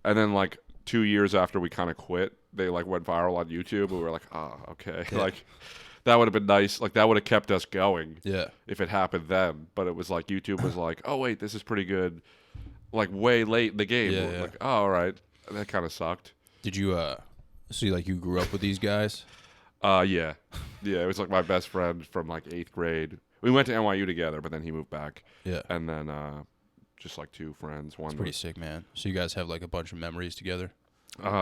and then like 2 years after we kind of quit, they like went viral on YouTube, and we were like, oh, okay, Yeah. like that would have been nice. Like that would have kept us going Yeah. if it happened then. But it was like YouTube was like, oh wait, this is pretty good. Like way late in the game. Yeah, We're yeah. like, oh, all right, that kind of sucked. Did you see like you grew up with these guys? Yeah, it was like my best friend from like 8th grade. We went to NYU together, but then he moved back, Yeah. and then just like 2 friends. One Pretty sick, man. So you guys have like a bunch of memories together.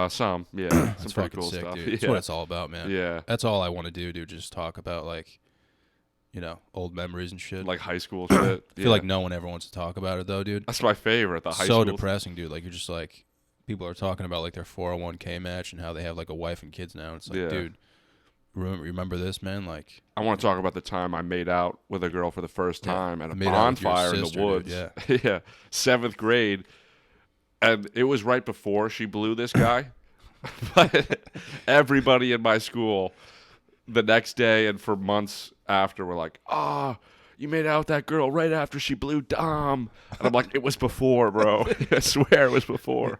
some, yeah, That's some pretty fucking cool sick, stuff. dude. That's Yeah. what it's all about, man. Yeah, That's all I want to do, dude. Just talk about like, old memories and shit. like high school shit. I feel like no one ever wants to talk about it though, dude. That's my favorite. The high So school. depressing, dude. Like you're just like, people are talking about like their 401k match and how they have like a wife and kids now. It's like, Yeah. dude, remember this, man? Like, I want to talk about the time I made out with a girl for the first Yeah, time at a made out with your bonfire in sister, the dude, woods. Yeah, 7th grade, and it was right before she blew this guy. But everybody in my school, the next day and for months after, were like, "Ah, you made out with that girl right after she blew Dom," and I'm like, "It was before, bro. I swear it was before."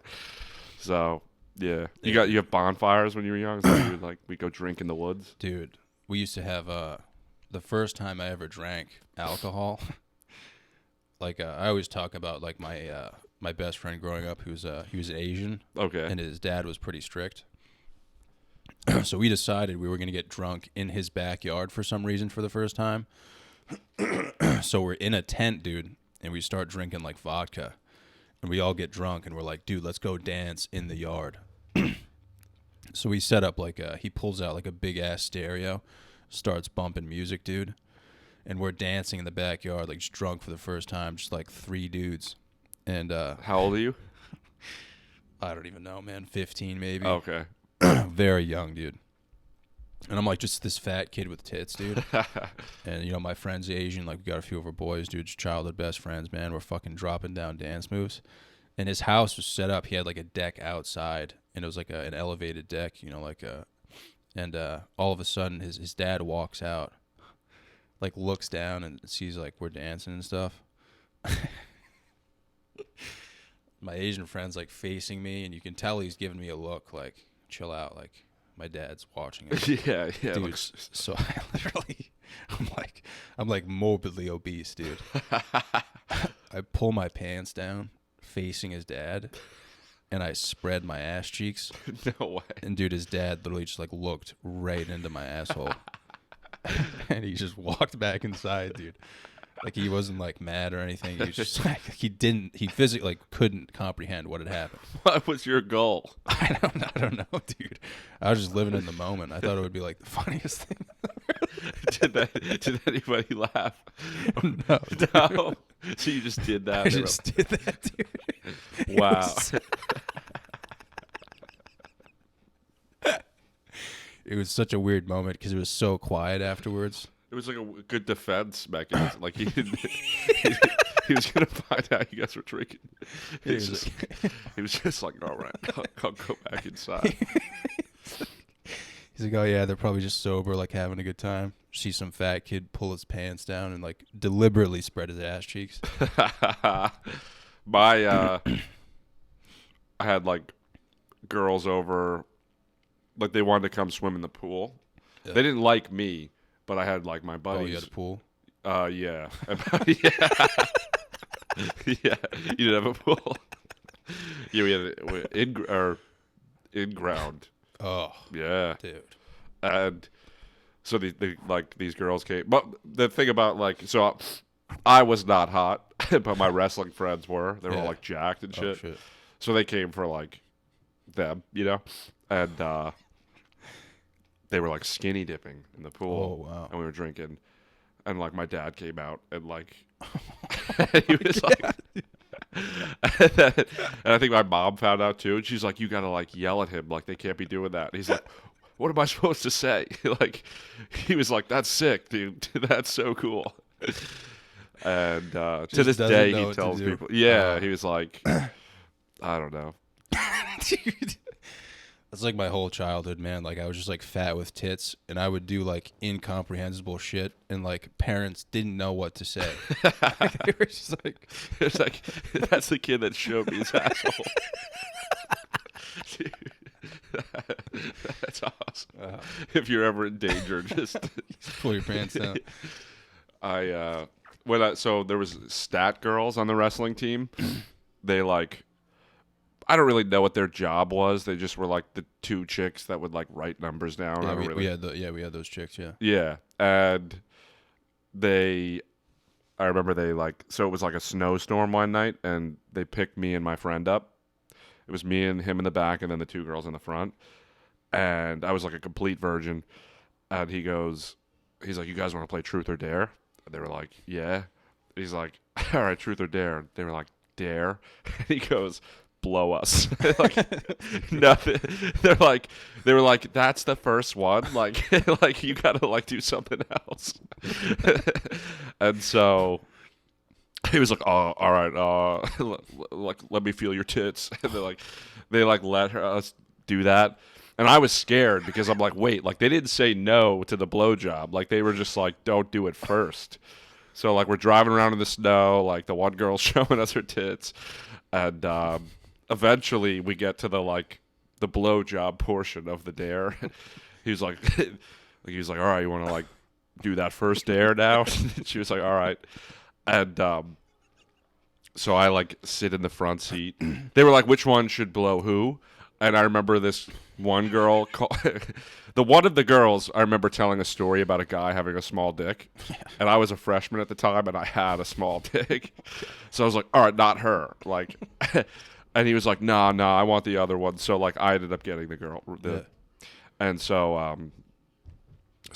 So yeah, you have bonfires when you were young. So you would, like, we go drink in the woods. dude, we used to have the first time I ever drank alcohol. Like I always talk about like my best friend growing up, he was an Asian, Okay. and his dad was pretty strict. So we decided we were gonna get drunk in his backyard for some reason for the first time. So we're in a tent, dude, and we start drinking like vodka, and we all get drunk, and we're like, dude, let's go dance in the yard. So we set up like he pulls out like a big ass stereo, starts bumping music, dude, and we're dancing in the backyard like just drunk for the first time, just like 3 dudes. And How old are you? I don't even know, man, 15 maybe. Okay. Very young, dude. And I'm like just this fat kid with tits, dude. And my friend's Asian, like we got a few of our boys, dude, just childhood best friends, man. We're fucking dropping down dance moves. And his house was set up, he had like a deck outside, and it was like an elevated deck, and all of a sudden his dad walks out, like looks down and sees like we're dancing and stuff. My Asian friend's like facing me, and you can tell he's giving me a look like, chill out, like my dad's watching it. Yeah. Dude, Looks... so I literally, I'm like morbidly obese, dude. I pull my pants down, facing his dad, and I spread my ass cheeks. No way. And dude, his dad literally just like looked right into my asshole, and he just walked back inside, dude. Like he wasn't like mad or anything. He was just like he physically like couldn't comprehend what had happened. What was your goal? I don't know, dude. I was just living in the moment. I thought it would be like the funniest thing. Did anybody laugh? No, No. So you just did that. I just did that, dude. Wow. It was such a weird moment because it was so quiet afterwards. It was like a good defense mechanism. Like he didn't. He was gonna find out you guys were drinking. He was just like, all right, I'll go back inside. He's like, oh yeah, they're probably just sober, like having a good time. See some fat kid pull his pants down and like deliberately spread his ass cheeks. I had like girls over, like they wanted to come swim in the pool. Yeah. They didn't like me, but I had like my Oh, buddies. you had a pool? Yeah. Yeah. Yeah. You didn't have a pool. Yeah, we had in ground. Oh, Yeah. dude. And so these girls came. But the thing about so I was not hot, but my wrestling friends were. They were all Yeah. like jacked and Oh, shit. shit. So they came for like them, and they were like skinny dipping in the pool. Oh, wow. And we were drinking, and like my dad came out and like he was like. And I think my mom found out too, and she's like, "You gotta like yell at him, like they can't be doing that." And he's like, "What am I supposed to say?" Like, he was like, "That's sick, dude. That's so cool." And to Just this doesn't day, know he what to tells do. people, "Yeah." He was like, "I don't know." Dude. That's like my whole childhood, man. Like I was just like fat with tits, and I would do like incomprehensible shit, and like parents didn't know what to say. They were just like, It's like, that's the kid that showed me his asshole. Dude, That's awesome. If you're ever in danger, just Pull your pants down. So there was stat girls on the wrestling team. They like, I don't really know what their job was. They just were like the two chicks that would like write numbers down. Yeah, I don't we really. we had those chicks. Yeah. Yeah, and I remember they like, so it was like a snowstorm one night, and they picked me and my friend up. It was me and him in the back, and then the two girls in the front. And I was like a complete virgin. And he's like, you guys want to play Truth or Dare? And they were like, yeah. He's like, all right, Truth or Dare. They were like, Dare. And he goes, blow us. Like, nothing. They were like, that's the first one. Like, like you gotta like do something else. And so he was like, oh, all right, like let me feel your tits. And they let us do that. And I was scared because I'm like, wait, like they didn't say no to the blowjob. Like they were just like, don't do it first. So like we're driving around in the snow, like the one girl's showing us her tits, and eventually we get to the blowjob portion of the dare. He was like, all right, you want to like do that first dare now? She was like, all right, and so I like sit in the front seat. They were like, which one should blow who? And I remember this one girl, one of the girls, I remember telling a story about a guy having a small dick. And I was a freshman at the time, and I had a small dick. So I was like, all right, not her. Like, and he was like, nah, I want the other one. So, like, I ended up getting the girl. And so I'm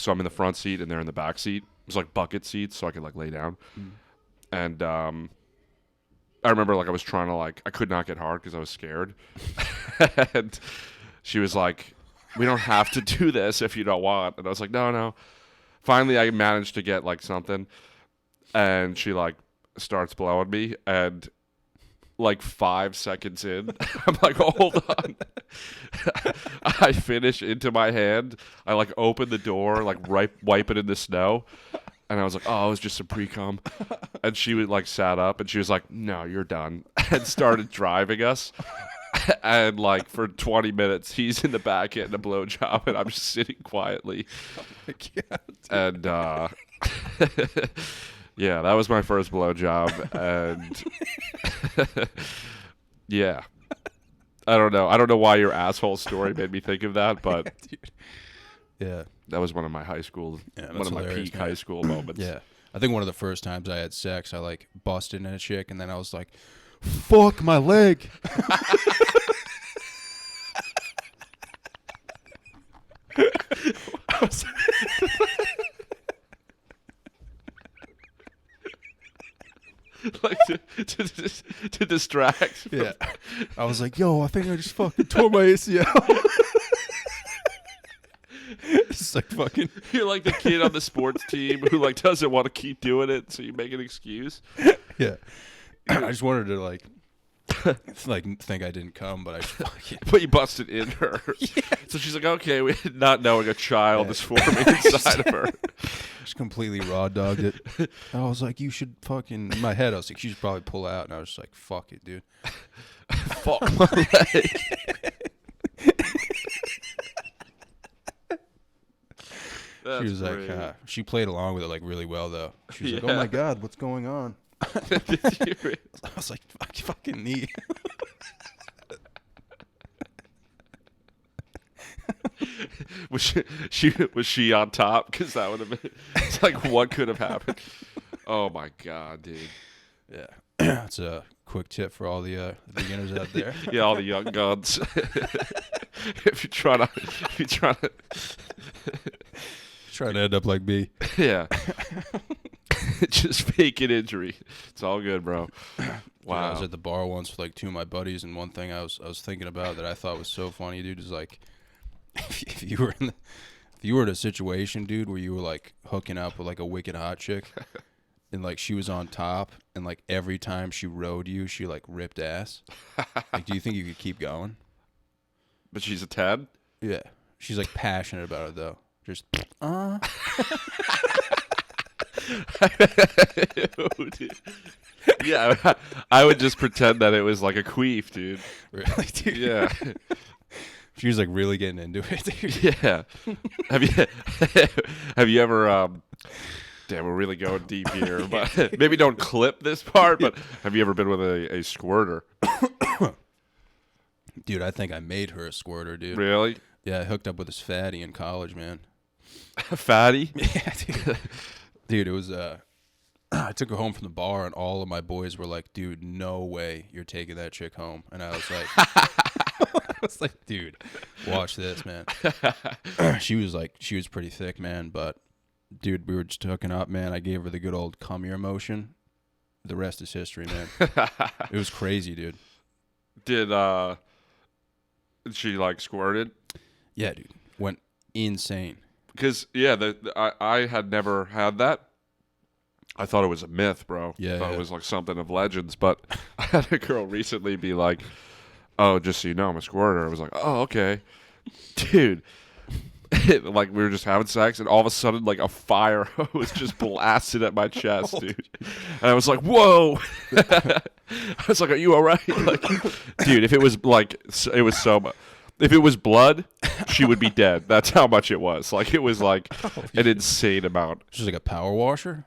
in the front seat, and they're in the back seat. It was like bucket seats, so I could, like, lay down. And I remember like I was trying to I could not get hard because I was scared. And she was like, we don't have to do this if you don't want. And I was like, no. Finally, I managed to get like something. And she like starts blowing me. And like 5 seconds in, I'm like, hold on. I finish into my hand. I like open the door, like wipe it in the snow. And I was like, oh, it was just a pre-cum. And she would like sat up and she was like, no, you're done. And started driving us. And like for 20 minutes, he's in the back getting a blowjob and I'm just sitting quietly. Oh my God, and yeah, that was my first blowjob. And yeah. I don't know why your asshole story made me think of that, but yeah. That was one of my high school, one of my peak high school moments. Yeah. I think one of the first times I had sex, I like busted in a chick, and then I was like, fuck my leg. Like to distract. Yeah. I was like, yo, I think I just fucking tore my ACL. It's like fucking. You're like the kid on the sports team who like doesn't want to keep doing it, so you make an excuse. Yeah. I just wanted to like think I didn't come, but I fucking. But you busted in her. Yeah. So she's like, okay, not knowing a child is forming inside of her. Just completely raw dogged it. I was like, you should fucking. In my head, I was like, you should probably pull out, and I was just like, fuck it, dude. Fuck my leg. She was great. like, she played along with it like really well though. She was like, oh my God, what's going on? I was like, fucking neat. Was she on top? Because that would have been. It's like what could have happened. Oh my God, dude. Yeah, that's a quick tip for all the beginners out there. Yeah, all the young guns. if you're trying to trying to end up like me. Yeah. Just fake an injury. It's all good, bro. Wow. Dude, I was at the bar once with like two of my buddies, and one thing I was thinking about that I thought was so funny, dude, is like if you were in a situation, dude, where you were like hooking up with like a wicked hot chick, and like she was on top, and like every time she rode you, she like ripped ass. Like, do you think you could keep going? But she's a 10? Yeah, she's like passionate about it though. Just Yeah, I would just pretend that it was like a queef, dude. Really, dude? Yeah. She was like really getting into it, dude. Yeah. Have you have you ever damn, we're really going deep here, but maybe don't clip this part, but have you ever been with a squirter? Dude, I think I made her a squirter, dude. Really? Yeah, I hooked up with this fatty in college, man. Fatty? Yeah, dude. Dude, it was I took her home from the bar, and all of my boys were like, "Dude, no way you're taking that chick home." And I was like, I was like, "Dude, watch this, man." She was pretty thick, man. But dude, we were just hooking up, man. I gave her the good old come here motion. The rest is history, man. It was crazy, dude. Did she like squirted? Yeah, dude, went insane. Because I had never had that. I thought it was a myth, bro. Yeah, I thought yeah. it was like something of legends. But I had a girl recently be like, "Oh, just so you know, I'm a squirter." I was like, "Oh, okay." Dude, like we were just having sex, and all of a sudden, like a fire hose just blasted at my chest, dude. And I was like, "Whoa!" I was like, "Are you all right?" Like, dude, if it was like, it was so much. If it was blood, she would be dead. That's how much it was. Like it was like an insane amount. Just like a power washer.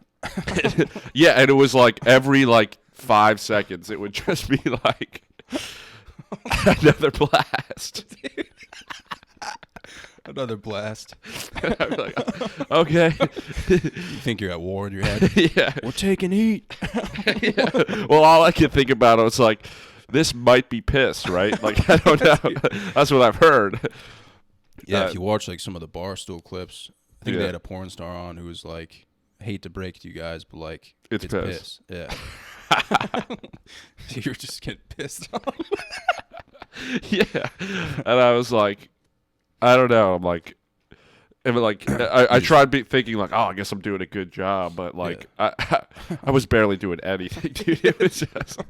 Yeah, and it was like every like 5 seconds, it would just be like another blast. Another blast. I'd be like, okay. You think you're at war in your head? Yeah. We're taking heat. Yeah. Well, all I could think about was like, this might be piss, right? Like I don't know. That's what I've heard. Yeah, if you watch like some of the Barstool clips, I think Yeah. they had a porn star on who was like, I hate to break it to you guys, but like It's piss. Yeah. You're just getting pissed on. Yeah. And I was like, I don't know. I'm like, I tried thinking like, oh, I guess I'm doing a good job, but like, I was barely doing anything, dude. It was just.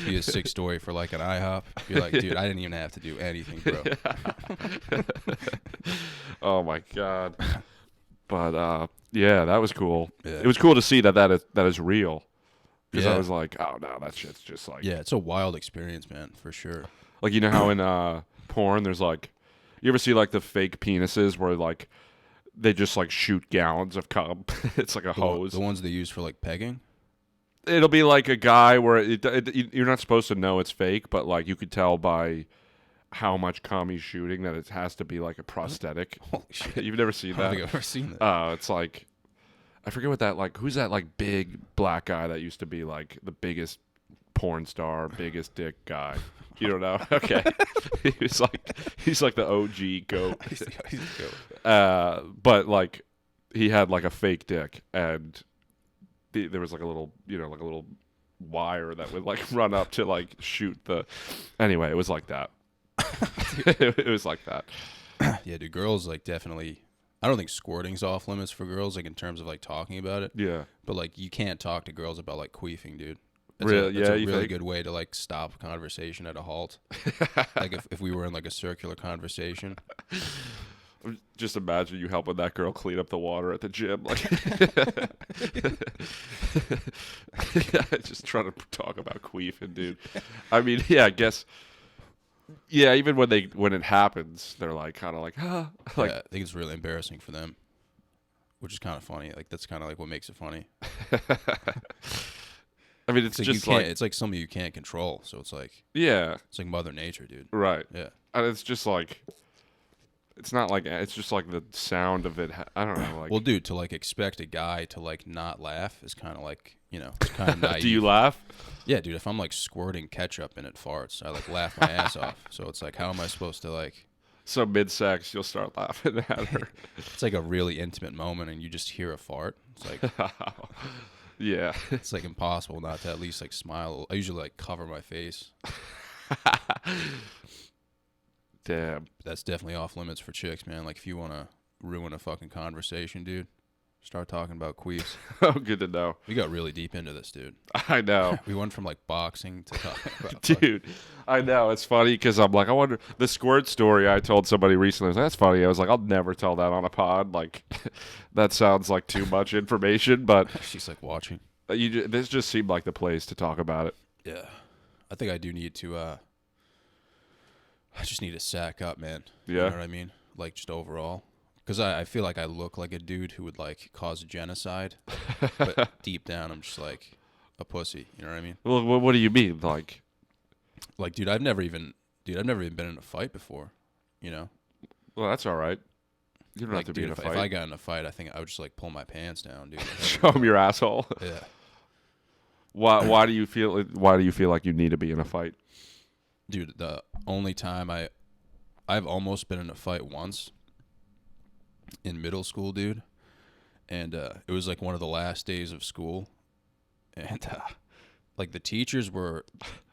Be a sick story for like an IHOP. Be like, dude, I didn't even have to do anything, bro. Oh my god. But yeah, that was cool. Yeah. It was cool to see that is real. Because I Yeah. was like, oh no, that shit's just like Yeah, it's a wild experience, man, for sure. like you know how in porn there's like you ever see like the fake penises where like they just like shoot gallons of cum. It's like a hose. The ones they use for like pegging. It'll be like a guy where you're not supposed to know it's fake, but like you could tell by how much cum he's shooting that it has to be like a prosthetic. Holy shit. You've never seen I don't that? think I've ever seen that. It's like I forget what that like. Who's that like big black guy that used to be like the biggest porn star, biggest dick guy? You don't know? Okay, he's like the OG goat. He's a goat. But like he had like a fake dick, and there was like a little wire that would like run up to like shoot the. Anyway, it was like that. It was like that. Yeah, dude, girls like definitely. I don't think squirting's off limits for girls, like in terms of like talking about it. Yeah. But like you can't talk to girls about like queefing, dude. Really? That's Yeah, a you really think? good way to like stop a conversation at a halt. Like if we were in like a circular conversation. Just imagine you helping that girl clean up the water at the gym, like just trying to talk about queefing, dude. I mean, yeah, I guess. Yeah, even when it happens, they're like kind of like, like Yeah, I think it's really embarrassing for them, which is kind of funny. Like that's kind of like what makes it funny. I mean, it's Like just you can't. like It's like something you can't control. So it's like yeah, Mother Nature, dude. right. Yeah. And it's just like it's not like it's just like the sound of it. I don't know. Like, Well, dude, to like expect a guy to like not laugh is kind of like it's kind of naive. do you laugh? Yeah, dude. If I'm like squirting ketchup and it farts, I like laugh my ass off. So it's like, how am I supposed to like? So mid-sex, you'll start laughing at her. It's like a really intimate moment, and you just hear a fart. It's like Yeah. it's like impossible not to at least like smile. I usually like cover my face. Damn. That's definitely off limits for chicks, man. Like if you want to ruin a fucking conversation, dude, start talking about queefs. Oh, good to know. We got really deep into this, dude. I know. We went from like boxing to talking about Dude, I know. It's funny because I'm like, I wonder. The squirt story I told somebody recently, I was like, that's funny. I was like, I'll never tell that on a pod. Like, that sounds like too much information, but She's like watching. this just seemed like the place to talk about it. Yeah. I think I do need to. I just need to sack up, man. Yeah. You know what I mean? Like just overall, because I feel like I look like a dude who would like cause a genocide, but deep down I'm just like a pussy. You know what I mean? Well, what do you mean? Like, dude, I've never even been in a fight before. You know? Well, that's all right. You don't Like, have to be dude, in a if fight. I got in a fight, I think I would just like pull my pants down, dude. Show him your asshole. Yeah. Why do you feel like you need to be in a fight? Dude, the only time I've almost been in a fight once in middle school, dude. And it was like one of the last days of school. And like the teachers were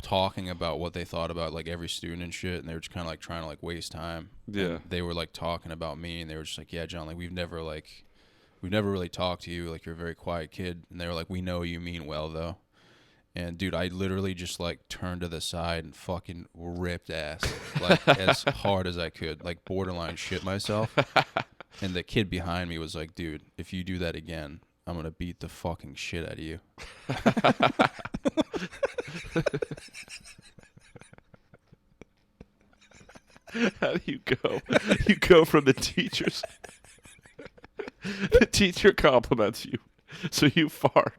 talking about what they thought about like every student and shit, and they were just kind of like trying to like waste time. Yeah. And they were like talking about me, and they were just like, "Yeah, John, like we've never really talked to you. Like you're a very quiet kid." And they were like, "We know you mean well though." And dude, I literally just like turned to the side and fucking ripped ass like as hard as I could, like borderline shit myself. And the kid behind me was like, "Dude, if you do that again, I'm gonna beat the fucking shit out of you." How do you go? You go from the teachers. The teacher compliments you, so you fart.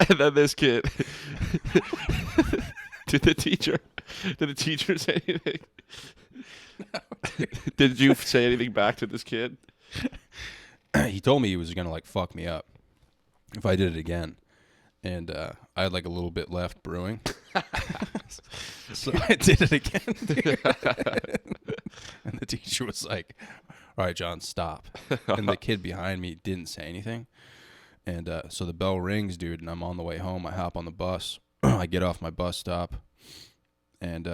And then this kid. Did the teacher say anything? No, Did you say anything back to this kid? he told me he was gonna like fuck me up if I did it again, and I had like a little bit left brewing, so I did it again. And the teacher was like, "All right, John, stop." And the kid behind me didn't say anything, and so the bell rings, dude, and I'm on the way home. I hop on the bus. I get off my bus stop, and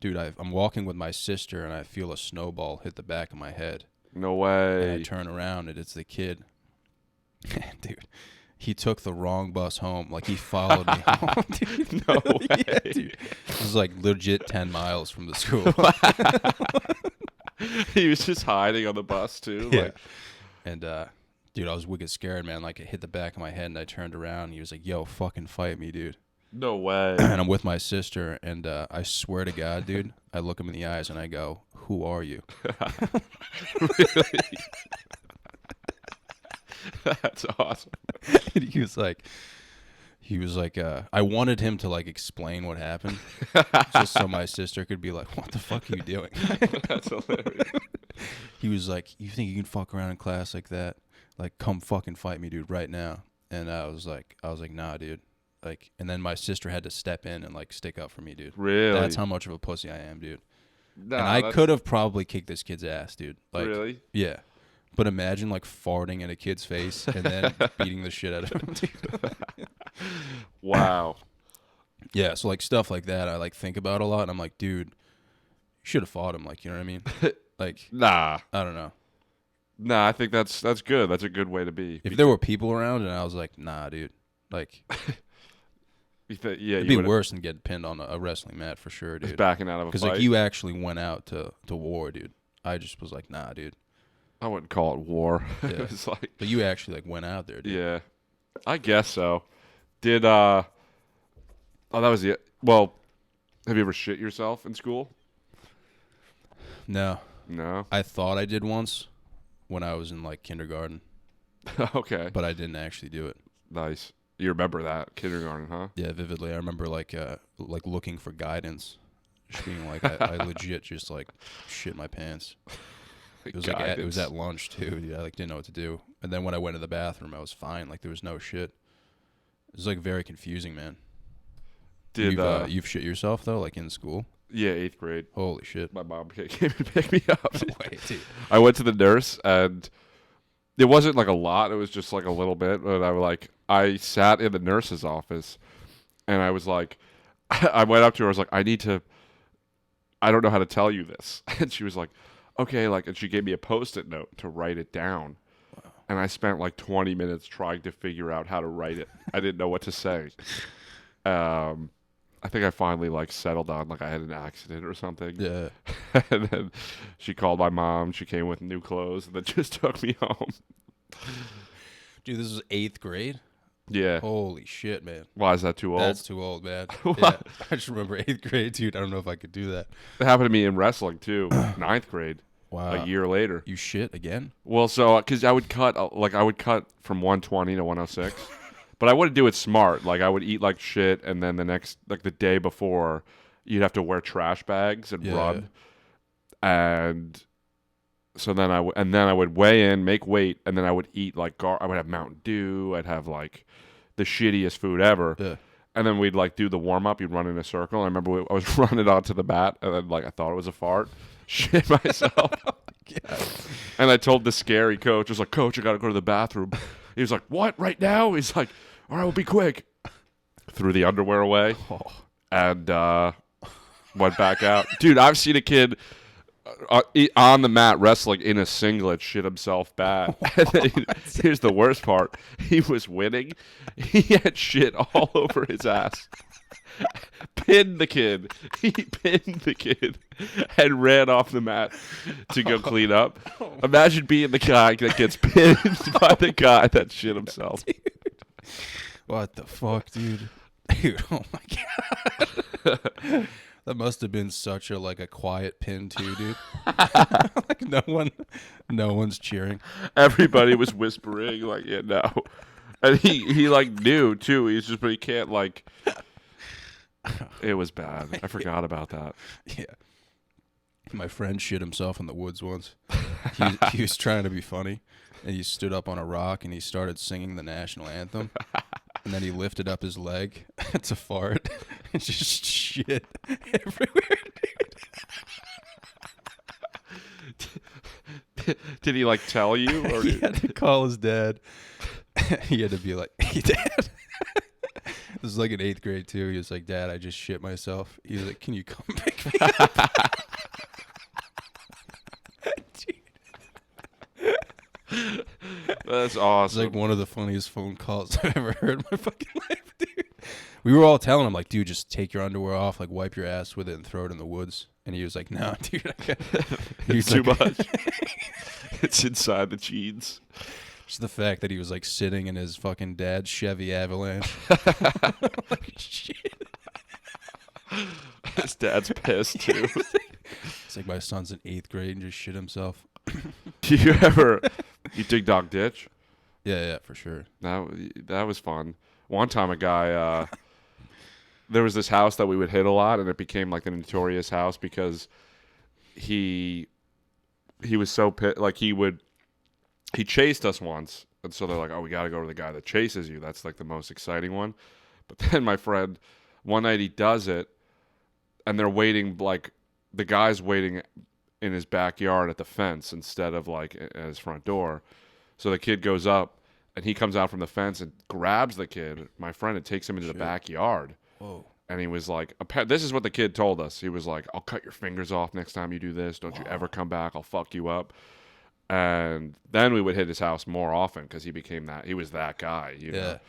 dude, I'm walking with my sister, and I feel a snowball hit the back of my head. No And way. I turn around, and it's the kid. Dude, he took the wrong bus home. Like, he followed me home, dude. No way. Yeah, dude. It was, like, legit 10 miles from the school. He was just hiding on the bus, too. Yeah. Like, And, dude, I was wicked scared, man. Like, it hit the back of my head, and I turned around, and he was like, "Yo, fucking fight me, dude." no way. And I'm with my sister, and I swear to God, dude, I look him in the eyes, and I go, "Who are you?" Really? That's awesome. And he was like, I wanted him to like explain what happened, just so my sister could be like, "What the fuck are you doing?" That's hilarious. He was like, "You think you can fuck around in class like that? Like, come fucking fight me, dude, right now." And I was like, "Nah, dude." Like, and then my sister had to step in and like stick up for me, dude. Really? That's how much of a pussy I am, dude. Nah, And I that's- could have probably kicked this kid's ass, dude. Like, Really? yeah. But imagine like farting in a kid's face and then beating the shit out of him, dude. Wow. Yeah, so like stuff like that I like think about a lot, and I'm like, dude, you should have fought him, like, you know what I mean? Like, Nah. I don't know. Nah, I think that's good. That's a good way to be. If there were people around and I was like, nah, dude, like, Yeah, it'd be worse than getting pinned on a wrestling mat for sure, Just dude. backing out of a Because fight. like you actually went out to war, dude. I just was like, nah, dude. I wouldn't call it war. Yeah. It was like, But you actually like went out there, dude. yeah, I guess so. Did oh, that was the well. Have you ever shit yourself in school? No, No. I thought I did once when I was in like kindergarten, Okay. but I didn't actually do it. Nice. You remember that kindergarten, huh? Yeah, vividly. I remember like looking for guidance, just being like, I legit just like shit my pants. It was like it was at lunch too, dude. I like didn't know what to do. And then when I went to the bathroom, I was fine. Like there was no shit. It was like very confusing, man. Did You've shit yourself though, like in school? yeah, 8th grade. Holy shit! My mom came and picked me up. Wait, dude. I went to the nurse, and it wasn't like a lot. It was just like a little bit. But I sat in the nurse's office, and I was like, I went up to her. I was like, I don't know how to tell you this. And she was like, okay, like, and she gave me a Post-it note to write it down. Wow. And I spent like 20 minutes trying to figure out how to write it. I didn't know what to say. I think I finally like settled on like I had an accident or something. Yeah. And then she called my mom. She came with new clothes and then just took me home. Dude, this was 8th grade. Yeah. Holy shit, man. Why is that too old? That's too old, man. What? Yeah. I just remember 8th grade, dude. I don't know if I could do that. It happened to me in wrestling too. 9th grade. Wow. A year later. You shit again? Well, so because I would cut from 120 to 106, but I wouldn't do it smart. Like I would eat like shit, and then the day before, you'd have to wear trash bags and run, and so then I would weigh in, make weight, and then I would eat like I would have Mountain Dew. I'd have like the shittiest food ever. Yeah. And then we'd like do the warm up. You'd run in a circle. I remember I was running onto the mat, and then like I thought it was a fart, shit myself. And I told the scary coach, I was like, "Coach, I gotta go to the bathroom." He was like, "What? Right now?" He's like, "All right, we'll be quick." Threw the underwear away and went back out. Dude, I've seen a kid on the mat wrestling in a singlet shit himself bad. And then, here's the worst part. He was winning. He had shit all over his ass. Pinned the kid. He pinned the kid and ran off the mat to go clean up. Imagine being the guy that gets pinned by the guy that shit himself. Dude. What the fuck, dude? Dude, oh my god. That must have been such a quiet pin too, dude. Like no one's cheering. Everybody was whispering like, "Yeah, no." And he like knew too. But he can't like. It was bad. I forgot about that. Yeah. My friend shit himself in the woods once. He was trying to be funny, and he stood up on a rock and he started singing the national anthem. And then he lifted up his leg to fart and just shit everywhere, dude. Did he like tell you? Or he had to call his dad. He had to be like, "Hey, Dad." This was like in 8th grade too. He was like, "Dad, I just shit myself." He was like, "Can you come pick me up?" That's It's awesome. like one of the funniest phone calls I've ever heard in my fucking life, dude. We were all telling him, like, "Dude, just take your underwear off, like, wipe your ass with it and throw it in the woods." And he was like, "No, dude, I can't." It's too much. It's inside the jeans. Just the fact that he was like sitting in his fucking dad's Chevy Avalanche. Like, shit. His dad's pissed too. It's like my son's in 8th grade and just shit himself. Do you dig dog ditch? Yeah, for sure. That was fun. One time a guy, there was this house that we would hit a lot, and it became like a notorious house because he was so pissed. Like he chased us once, and so they're like, "Oh, we got to go to the guy that chases you. That's like the most exciting one." But then my friend, one night he does it, and they're waiting, like the guy's waiting in his backyard at the fence instead of like at his front door. So the kid goes up, and he comes out from the fence and grabs the kid, my friend, and takes him into the backyard. Whoa. And he was like, this is what the kid told us. He was like, "I'll cut your fingers off next time you do this. Don't you ever come back. I'll fuck you up." And then we would hit his house more often because he was that guy, you know.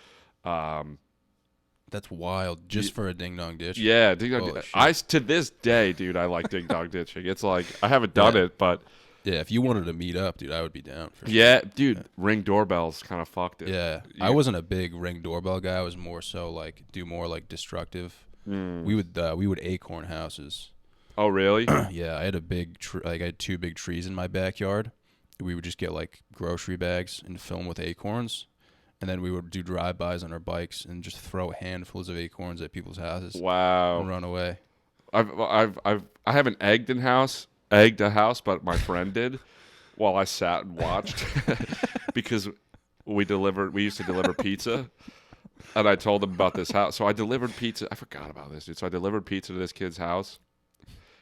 That's wild. Just for a ding dong ditch. Yeah, ding dong. To this day, dude, I like ding dong ditching. It's like I haven't done it, but yeah, if you wanted to meet up, dude, I would be down. For yeah, sure. Dude, Ring doorbells kind of fucked it. Yeah, I wasn't a big Ring doorbell guy. I was more so like do more like destructive. We would acorn houses. Oh, really? Yeah, I had a big I had 2 big trees in my backyard. We would just get like grocery bags and fill them with acorns, and then we would do drive-bys on our bikes and just throw handfuls of acorns at people's houses. Wow. And run away. I haven't egged a house, but my friend did while I sat and watched because we used to deliver pizza, and I told him about this house. So I delivered pizza. I forgot about this, dude. So I delivered pizza to this kid's house,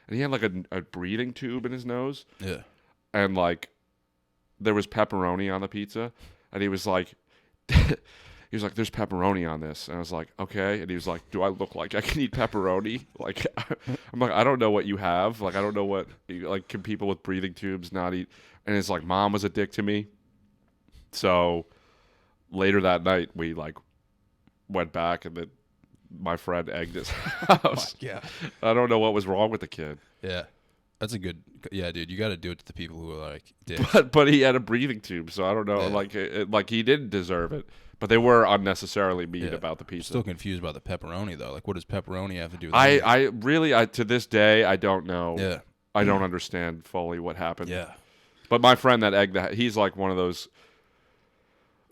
and he had like a breathing tube in his nose. Yeah. And like there was pepperoni on the pizza, and he was like, "There's pepperoni on this," and I was like, "Okay," and he was like, "Do I look like I can eat pepperoni?" Like, I'm like, "I don't know what you have. Like, I don't know what like can people with breathing tubes not eat?" And his like mom was a dick to me, so later that night we like went back, and then my friend egged his house. Yeah. I don't know what was wrong with the kid. Yeah. That's a good. Yeah, dude, you got to do it to the people who are like dicks. But he had a breathing tube, so I don't know. Yeah. Like he didn't deserve it. But they were unnecessarily mean Yeah. about the pizza. Still confused about the pepperoni though. Like, what does pepperoni have to do with I really to this day I don't know. Yeah. I don't understand fully what happened. Yeah. But my friend that egged that, he's like one of those.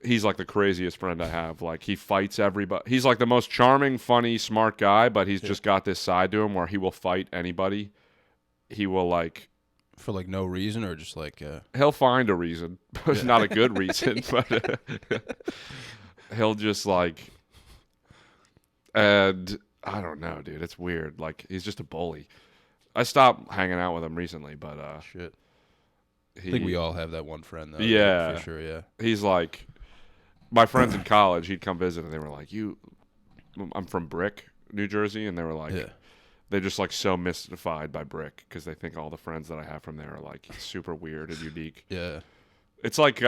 He's like the craziest friend I have. Like he fights everybody. He's like the most charming, funny, smart guy, but he's just got this side to him where he will fight anybody. He will like For like no reason or just like he'll find a reason. It's not a good reason, but he'll just like, and I don't know, dude. It's weird. Like he's just a bully. I stopped hanging out with him recently, but shit. I think we all have that one friend though. Yeah, for sure. Yeah. He's like my friends in college. He'd come visit, and they were like, I'm from Brick, New Jersey," and they were like. Yeah. They're just like so mystified by Brick because they think all the friends that I have from there are like super weird and unique. Yeah. It's like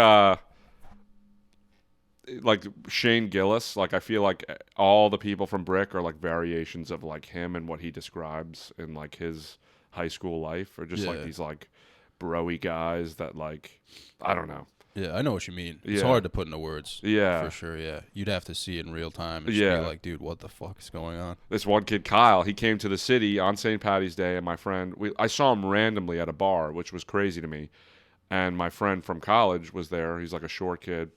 Shane Gillis. Like I feel like all the people from Brick are like variations of like him and what he describes in like his high school life, or just like these like bro-y guys that like I don't know. Yeah, I know what you mean. It's Yeah. hard to put into words. Yeah. For sure, yeah. You'd have to see it in real time and just Yeah. be like, dude, what the fuck is going on? This one kid, Kyle, he came to the city on St. Patty's Day, and my friend, I saw him randomly at a bar, which was crazy to me. And my friend from college was there. He's like a short kid.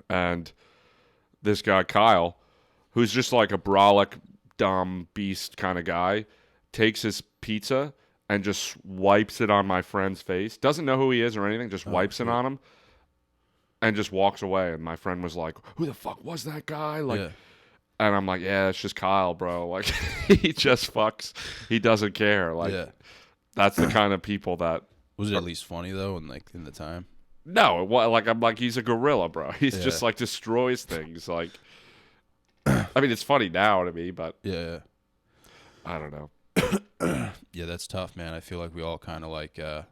And this guy, Kyle, who's just like a brolic, dumb beast kind of guy, takes his pizza and just wipes it on my friend's face. Doesn't know who he is or anything, just wipes it on him. And just walks away, and my friend was like, "Who the fuck was that guy?" Like, and I'm like, "Yeah, it's just Kyle, bro. Like, he just fucks. He doesn't care. Like, that's the kind of people that." Was it at least funny though, and like in the time? No, like I'm like he's a gorilla, bro. He's just like destroys things. Like, I mean, it's funny now to me, but Yeah. I don't know. Yeah, that's tough, man. I feel like we all kind of like, I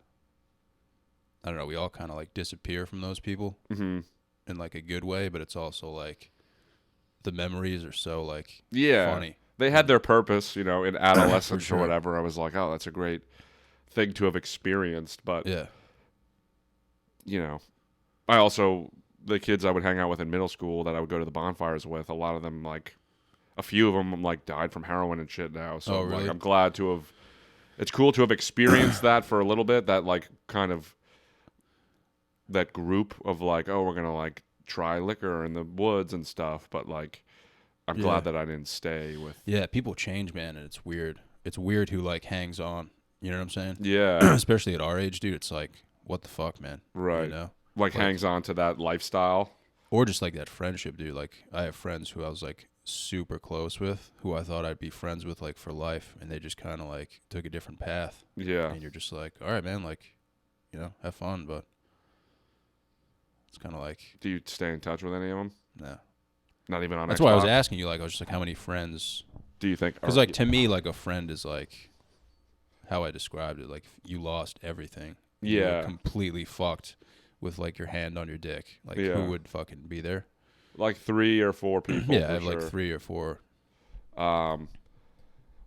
don't know, we all kind of like disappear from those people in like a good way, but it's also like the memories are so like funny. They had their purpose, you know, in adolescence sure. or whatever. I was like, oh, that's a great thing to have experienced, but you know, I also the kids I would hang out with in middle school that I would go to the bonfires with, a lot of them like a few of them like died from heroin and shit now. So really? like I'm glad to have. It's cool to have experienced that for a little bit. That like kind of that group of like, oh, we're gonna like try liquor in the woods and stuff. But like, I'm glad that I didn't stay with. Yeah, people change, man, and it's weird. It's weird who like hangs on. You know what I'm saying? Yeah. Especially at our age, dude. It's like, what the fuck, man? Right. You know? Like hangs on to that lifestyle. Or just like that friendship, dude. Like I have friends who I was like super close with, who I thought I'd be friends with like for life, and they just kind of like took a different path. Yeah. And you're just like, all right, man, like, you know, have fun, but it's kind of like, Do you stay in touch with any of them? nah. Not even on. That's Xbox? why I was asking you. Like, I was just like, how many friends? Do you think? Because like to me, like a friend is like how I described it. Like you lost everything. You're Yeah. completely fucked with like your hand on your dick. Like Yeah. who would fucking be there? like 3 or 4 people. Yeah, for I have sure. like 3 or 4.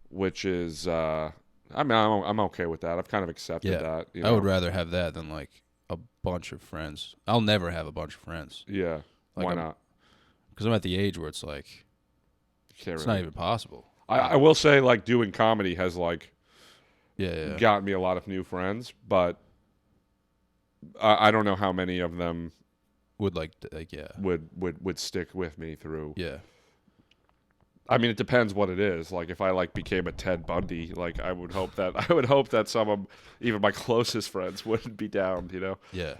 Which is, I mean, I'm okay with that. I've kind of accepted Yeah, that. You I would know? rather have that than like a bunch of friends. I'll never have a bunch of friends. Yeah. Like, Why I'm- not? Because I'm at the age where it's like Can't it's really- not even possible. I will say, like, doing comedy has like Yeah. gotten me a lot of new friends, but I don't know how many of them Would like yeah. would stick with me through. Yeah. I mean, it depends what it is. Like, if I like became a Ted Bundy, like I would hope that some of even my closest friends wouldn't be down. You know? Yeah.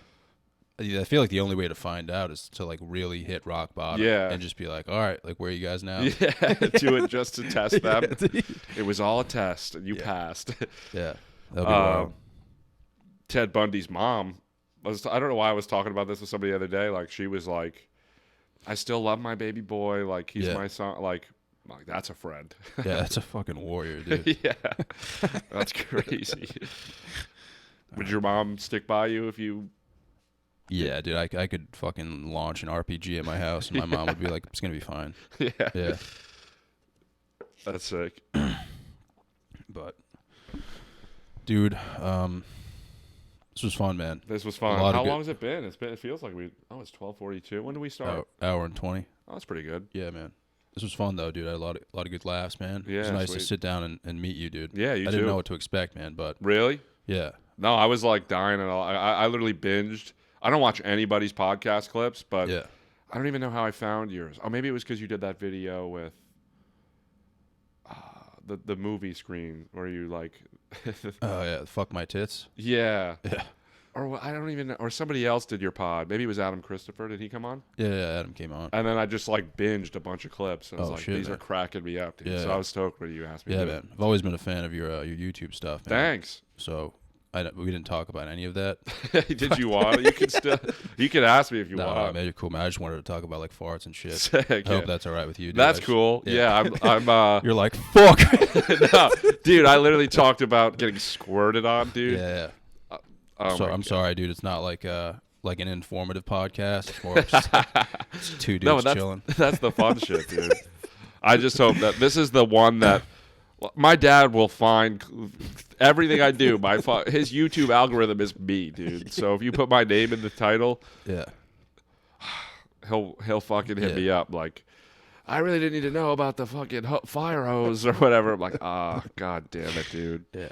I feel like the only way to find out is to like really hit rock bottom. Yeah. And just be like, all right, like where are you guys now? Yeah, do it just to test them. Yeah. It was all a test, and you passed. Yeah. That'll be wild. Ted Bundy's mom I don't know why I was talking about this with somebody the other day. Like, she was like, I still love my baby boy. Like, he's my son. Like, that's a friend. Yeah, that's a fucking warrior, dude. Yeah. That's crazy. Would your mom stick by you if you... Yeah, dude, I could fucking launch an RPG at my house, and my mom would be like, it's going to be fine. Yeah. Yeah. That's sick. But, dude, This was fun, man. This was fun. A lot of How good- long has it been? It feels like it's 12:42. When did we start? Hour and 20. Oh, that's pretty good. Yeah, man. This was fun though, dude. I had a lot of good laughs, man. Yeah, it was nice sweet. to sit down and meet you, dude. Yeah, you I too. didn't know what to expect, man, but Really? yeah. No, I was like dying and all. I literally binged. I don't watch anybody's podcast clips, but Yeah. I don't even know how I found yours. Oh, maybe it was because you did that video with the movie screen where you like. Oh yeah, fuck my tits. Yeah. Yeah. Or I don't even know. Or somebody else did your pod. Maybe it was Adam Christopher. Did he come on? Yeah, Adam came on. And then I just like binged a bunch of clips. And I was Oh, like, shit, these man. are cracking me up, dude. Yeah. So I was stoked when you asked me. Yeah, to do it. man. I've always been a fan of your YouTube stuff, man. Thanks. So we didn't talk about any of that. Did you want? You can still. You can ask me if you No, want. man, you're cool, man. I just wanted to talk about like farts and shit. Sick, I yeah. hope that's all right with you, dude. That's I just- cool. Yeah, I'm You're like, fuck. no, dude, I literally talked about getting squirted on, dude. Yeah. Oh So my I'm God. sorry, dude. It's not like an informative podcast. It's more of just it's two dudes No, that's chilling. that's the fun shit, dude. I just hope that this is the one that my dad will find everything I do. His YouTube algorithm is me, dude. So if you put my name in the title, Yeah. he'll fucking hit Yeah. me up like, I really didn't need to know about the fucking fire hose or whatever. I'm like, god damn it, dude. Yeah.